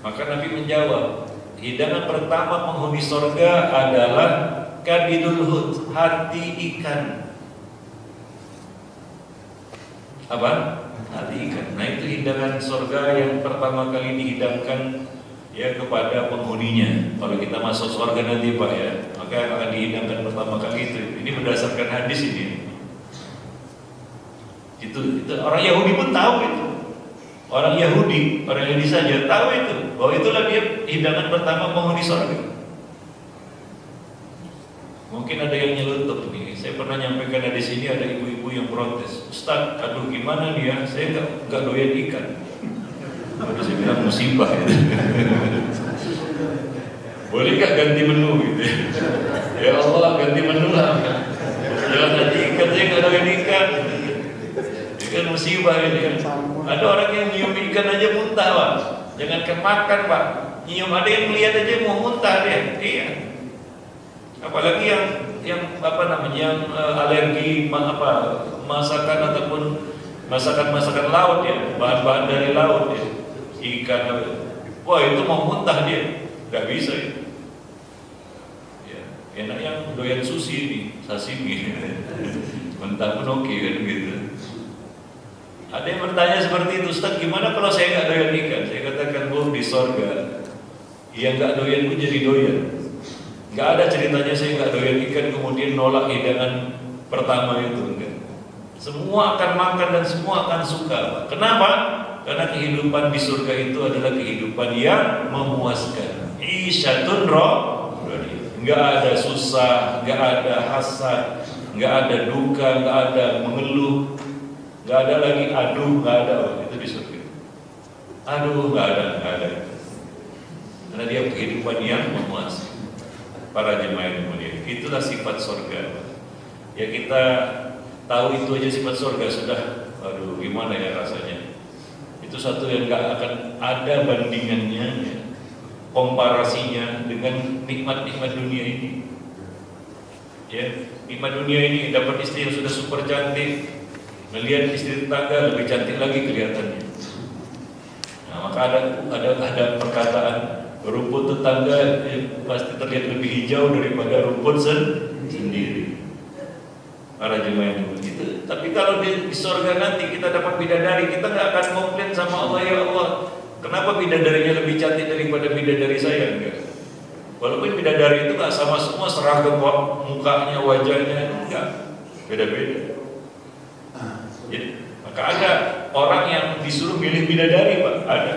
Maka Nabi menjawab, hidangan pertama penghuni surga adalah kabidul hut, hati ikan. Apa? Hati ikan. Nah itu hidangan surga yang pertama kali dihidangkan ya kepada penghuninya. Kalau kita masuk surga nanti Pak ya, maka akan dihidangkan pertama kali itu. Ini berdasarkan hadis ini. Itu orang Yahudi pun tahu itu. Orang Yahudi saja tahu itu, bahwa itulah dia hidangan pertama penghuni surga. Mungkin ada yang nyelutup nih. Saya pernah nyampaikan di sini ada ibu-ibu yang protes. Ustaz, aduh gimana dia? Saya nggak doyan ikan. Lalu saya bilang musibah itu. Boleh nggak ganti menu gitu? Ya Allah ganti menu lah. Jangan aja ikan, saya nggak doyan ikan. Ikan musibah ini. Ada orang yang nyium ikan aja muntah Pak. Jangan kemakan Pak. Nyium ada yang melihat aja mau muntah dia. Iya. Apalagi yang apa namanya yang alergi masakan ataupun masakan laut ya, bahan-bahan dari laut ya, ikan, wah itu mau muntah dia, nggak bisa ya. Enak yang doyan sushi ini, sashimi, mentah pun oke kan gitu. Ada yang bertanya seperti itu, Ustaz gimana kalau saya nggak doyan ikan? Saya katakan di surga, yang nggak doyan pun jadi doyan. Nggak ada ceritanya saya nggak doyan ikan kemudian nolak hidangan pertama itu, enggak. Semua akan makan dan semua akan suka. Kenapa? Karena kehidupan di surga itu adalah kehidupan yang memuaskan. Isyatun radiyah. Nggak ada susah, nggak ada hasad, nggak ada duka, nggak ada mengeluh, nggak ada lagi aduh, nggak ada. Itu di surga. Aduh, nggak ada. Karena dia kehidupan yang memuaskan. Para jemaah yang mulia, itulah sifat surga. Ya kita tahu itu aja sifat surga sudah, aduh gimana ya rasanya. Itu satu yang gak akan ada bandingannya ya, komparasinya dengan nikmat-nikmat dunia ini. Ya, nikmat dunia ini dapat istri yang sudah super cantik, melihat istri tetangga lebih cantik lagi kelihatannya. Nah, maka ada perkataan rumput tetangga pasti terlihat lebih hijau daripada rumput sendiri. Para jemaah yang begitu. Tapi kalau di surga nanti kita dapat bidadari, kita nggak akan komplain sama Allah, ya Allah, kenapa bidadarinya lebih cantik daripada bidadari saya? Enggak. Walaupun bidadari itu nggak sama semua seragam mukanya, wajahnya, enggak, beda-beda. Ya, maka ada orang yang disuruh milih bidadari, Pak. Ada.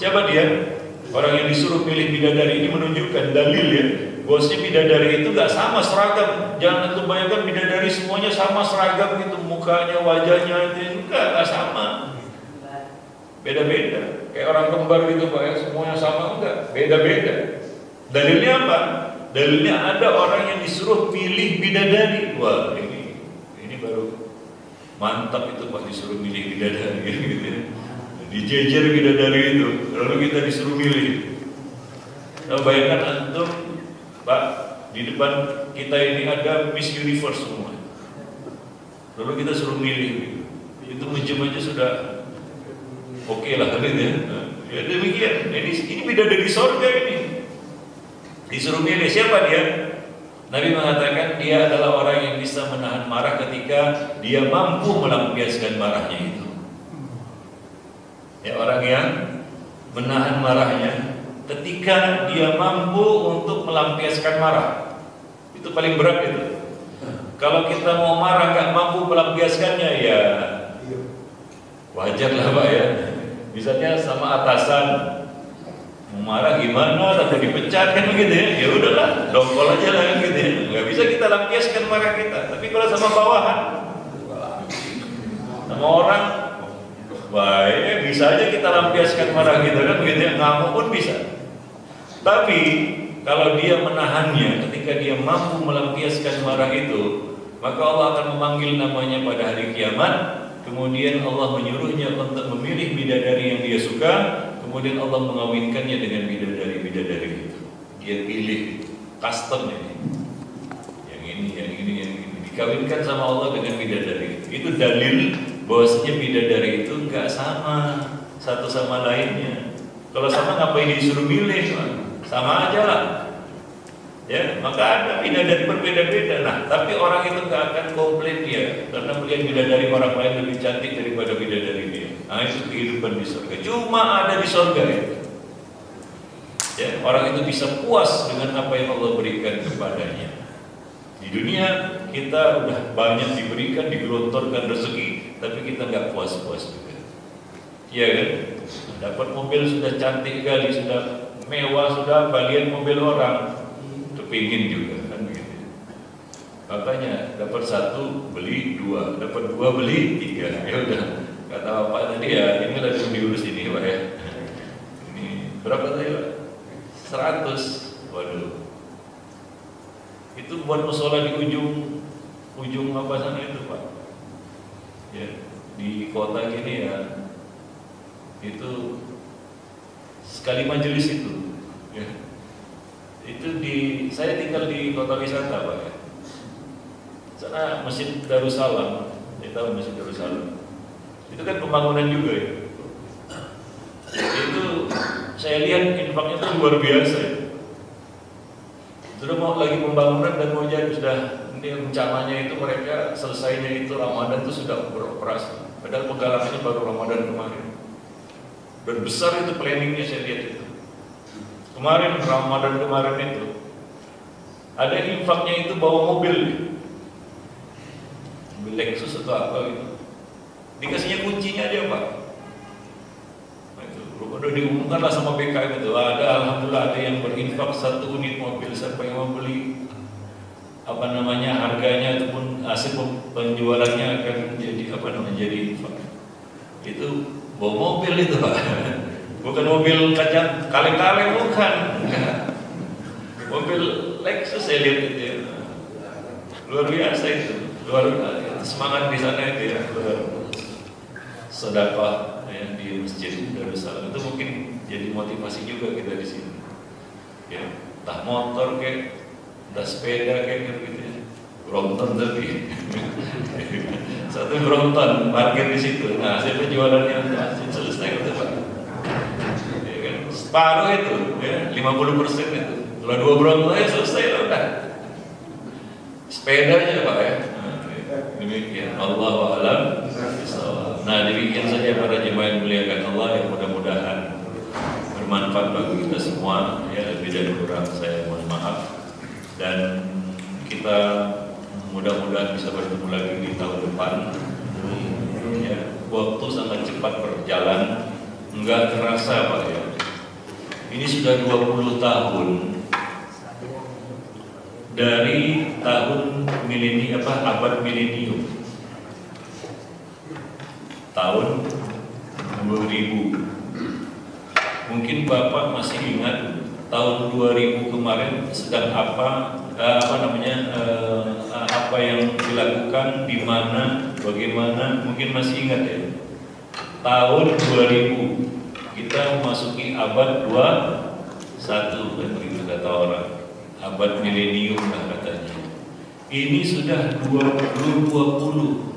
Siapa dia? Orang yang disuruh pilih bidadari ini menunjukkan dalil ya, bahwasanya bidadari itu nggak sama seragam. Jangan tuh bayangkan bidadari semuanya sama seragam gitu, mukanya, wajahnya itu enggak sama. Beda-beda. Kayak orang kembar gitu Pak ya, semuanya sama enggak? Beda-beda. Dalilnya apa? Dalilnya ada orang yang disuruh pilih bidadari. Wah, ini baru mantap itu Pak, disuruh pilih bidadari gitu ya. Dijejer bidadari itu, lalu kita disuruh milih. Nah, bayangkan antum, Pak, di depan kita ini ada Miss Universe semua. Lalu kita suruh milih. itu mencium aja sudah oke lah kan itu ya. Ya demikian. Ini bidadari sorga ini. Disuruh milih siapa dia? Nabi mengatakan dia adalah orang yang bisa menahan marah ketika dia mampu melampiaskan marahnya itu. Ya, orang yang menahan marahnya ketika dia mampu untuk melampiaskan marah. Itu paling berat itu. Kalau kita mau marah nggak mampu melampiaskannya, ya wajar lah Pak ya. Misalnya sama atasan, mau marah gimana, takut dipecat kan begitu ya. Ya udahlah, dongkol aja lah gitu ya. Nggak bisa kita lampiaskan marah kita. Tapi kalau sama bawahan, sama orang, baik bisa aja kita lampiaskan marah kita kan begitu ya. Ngamuk pun bisa. Tapi kalau dia menahannya, ketika dia mampu melampiaskan marah itu, maka Allah akan memanggil namanya pada hari kiamat. Kemudian Allah menyuruhnya untuk memilih bidadari yang dia suka. Kemudian Allah mengawinkannya dengan bidadari-bidadari itu. Dia pilih custom ini. Yang ini. Dikawinkan sama Allah dengan bidadari. Itu dalil bahwasanya bidadari itu enggak sama satu sama lainnya. Kalau sama ngapain disuruh milih? Sama aja lah. Ya, maka ada bidadari berbeda-beda. Nah, tapi orang itu nggak akan komplain dia karena melihat bidadari orang lain lebih cantik daripada bidadari dia. Nah, itu kehidupan di surga. Cuma ada di surga itu. Ya, orang itu bisa puas dengan apa yang Allah berikan kepadanya. Di dunia kita udah banyak diberikan, digelontorkan rezeki, tapi kita nggak puas-puas juga. Iya kan? Dapat mobil sudah cantik kali, sudah mewah, sudah lihat mobil orang. Pingin juga kan begitu. Makanya dapat satu beli dua, dapat dua beli tiga. Ya udah kata bapak tadi ya, ini lagi diurus ini Pak ya. Ini berapa tadi Pak? 100. Waduh. Itu buat musola di ujung apa sana itu Pak. Ya, di kota gini ya. Itu sekali majelis itu. Ya. Itu saya tinggal di kota wisata Pak ya. Sana Masjid Darussalam, saya tahu Masjid Darussalam. Itu kan pembangunan juga ya. Itu saya lihat infaknya itu luar biasa ya. Sudah mau lagi pembangunan dan mau jadi sudah ini rencananya itu mereka selesainya itu Ramadan itu sudah beroperasi. Padahal penggalangannya baru Ramadan kemarin. Dan besar itu planningnya saya lihat itu. Kemarin Ramadan kemarin itu ada infaknya itu bawa mobil Lexus atau apa gitu, dikasihnya kuncinya aja Pak. Nah, itu udah diumumkan lah sama BKM itu alhamdulillah ada yang berinfak 1 unit mobil. Siapa yang mau beli harganya ataupun hasil penjualannya akan jadi infak. Itu bawa mobil itu Pak. Bukan mobil kacang kaleng-kaleng, bukan. Mobil Lexus saya lihat itu ya. Luar biasa itu. Semangat di sana itu ya. Sedekah ya, di Masjid Darussalam itu mungkin jadi motivasi juga kita di sini. Ya, entah motor kayak, entah sepeda kayak gitu ya. Brompton tapi. Satu Brompton parkir di situ. Nah, saya penjualannya untuk selesai itu Pak. Separuh itu, ya, 50% itu. Kalau 2 Brompton ya selesai lah udah. Sepedanya Pak ya. Demikian. Allahu a'lam. Nah, demikian saja para jemaah yang muliakan Allah, yang mudah-mudahan bermanfaat bagi kita semua. Ya, lebih dari kurang saya mohon maaf. Dan kita mudah-mudahan bisa bertemu lagi di tahun depan. Ya, waktu sangat cepat berjalan, enggak terasa Pak ya. Ini sudah 20 tahun dari tahun abad milenium. Tahun 2000. Mungkin Bapak masih ingat tahun 2000 kemarin sedang apa yang dilakukan, di mana, bagaimana, mungkin masih ingat ya. Tahun 2000 kita memasuki abad 21 kan begitu kata orang. Abad milenium lah katanya. Ini sudah 2020.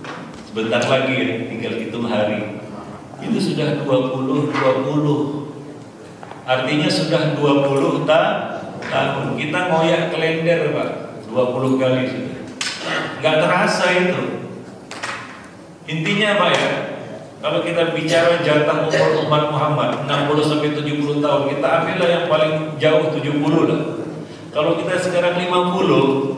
sebentar lagi ya, tinggal hitung hari. Itu sudah 20. Artinya sudah 20 tahun. Kita ngoyak kalender Pak, 20 kali sudah. Nggak terasa itu. Intinya apa ya? Kalau kita bicara jatah umur umat Muhammad 60 sampai 70 tahun, kita ambillah yang paling jauh 70 lah. Kalau kita sekarang 50,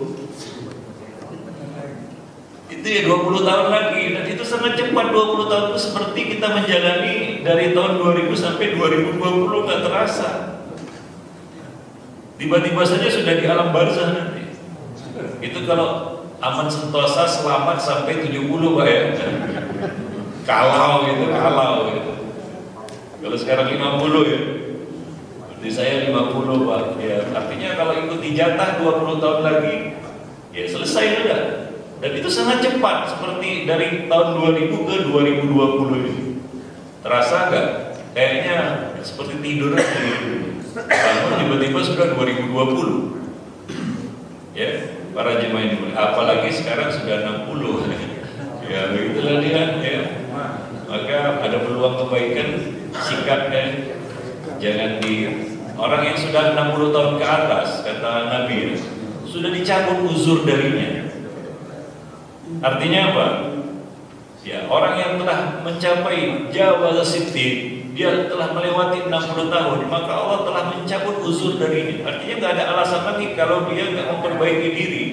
itu ya 20 tahun lagi, dan itu sangat cepat. 20 tahun itu seperti kita menjalani dari tahun 2000 sampai 2020, nggak terasa. Tiba-tiba saja sudah di alam barzah nanti. Itu kalau aman sentosa selamat sampai 70 Pak ya. Kalau gitu. Kalau sekarang 50 ya. Jadi saya 50 Pak. Ya, artinya kalau ikuti jatah 20 tahun lagi, ya selesai sudah. Dan itu sangat cepat, seperti dari tahun 2000 ke 2020 ini. Terasa nggak? Kayaknya seperti tidur aja gitu. Bangun tiba-tiba sudah 2020. Ya, para jemaah ini. Apalagi sekarang sudah 60. Ya, begitulah dia. Ya. Maka ada peluang kebaikan, sikapnya jangan orang yang sudah 60 tahun ke atas, kata Nabi, sudah dicabut uzur darinya. Artinya apa? Ya, orang yang telah mencapai jawaz siddiq, dia telah melewati 60 tahun, maka Allah telah mencabut uzur darinya. Artinya nggak ada alasan lagi kalau dia nggak memperbaiki diri.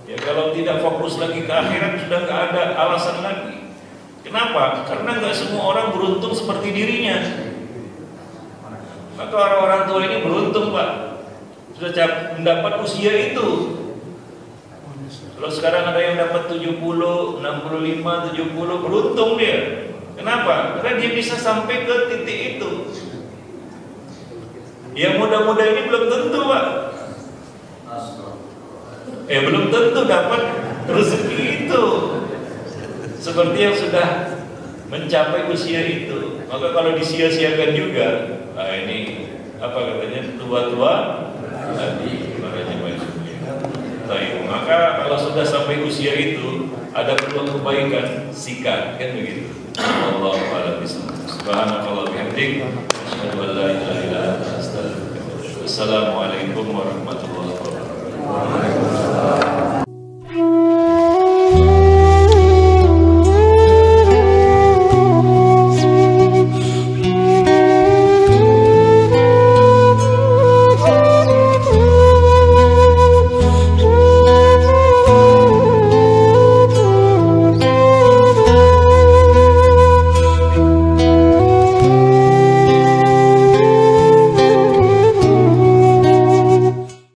Ya, kalau tidak fokus lagi ke akhirat, sudah nggak ada alasan lagi. Kenapa? Karena nggak semua orang beruntung seperti dirinya. Maka orang-orang tua ini beruntung Pak, sudah mendapat usia itu. Kalau sekarang ada yang dapat 70, 65, 70, beruntung dia. Kenapa? Karena dia bisa sampai ke titik itu. Yang muda-muda ini belum tentu Pak. Belum tentu dapat rezeki itu. Seperti yang sudah mencapai usia itu. Maka kalau disia-siakan juga, nah ini apa katanya, tua-tua tadi para jemaah sekalian. Maka kalau sudah sampai usia itu, ada peluang kebaikan, sikat, kan begitu. Allahu a'lam bishawab. Subhanallahi bihamdihi, asyhadu an la ilaha illa anta, astaghfiruka wa atubu ilaik. Wassalamualaikum warahmatullahi wabarakatuh.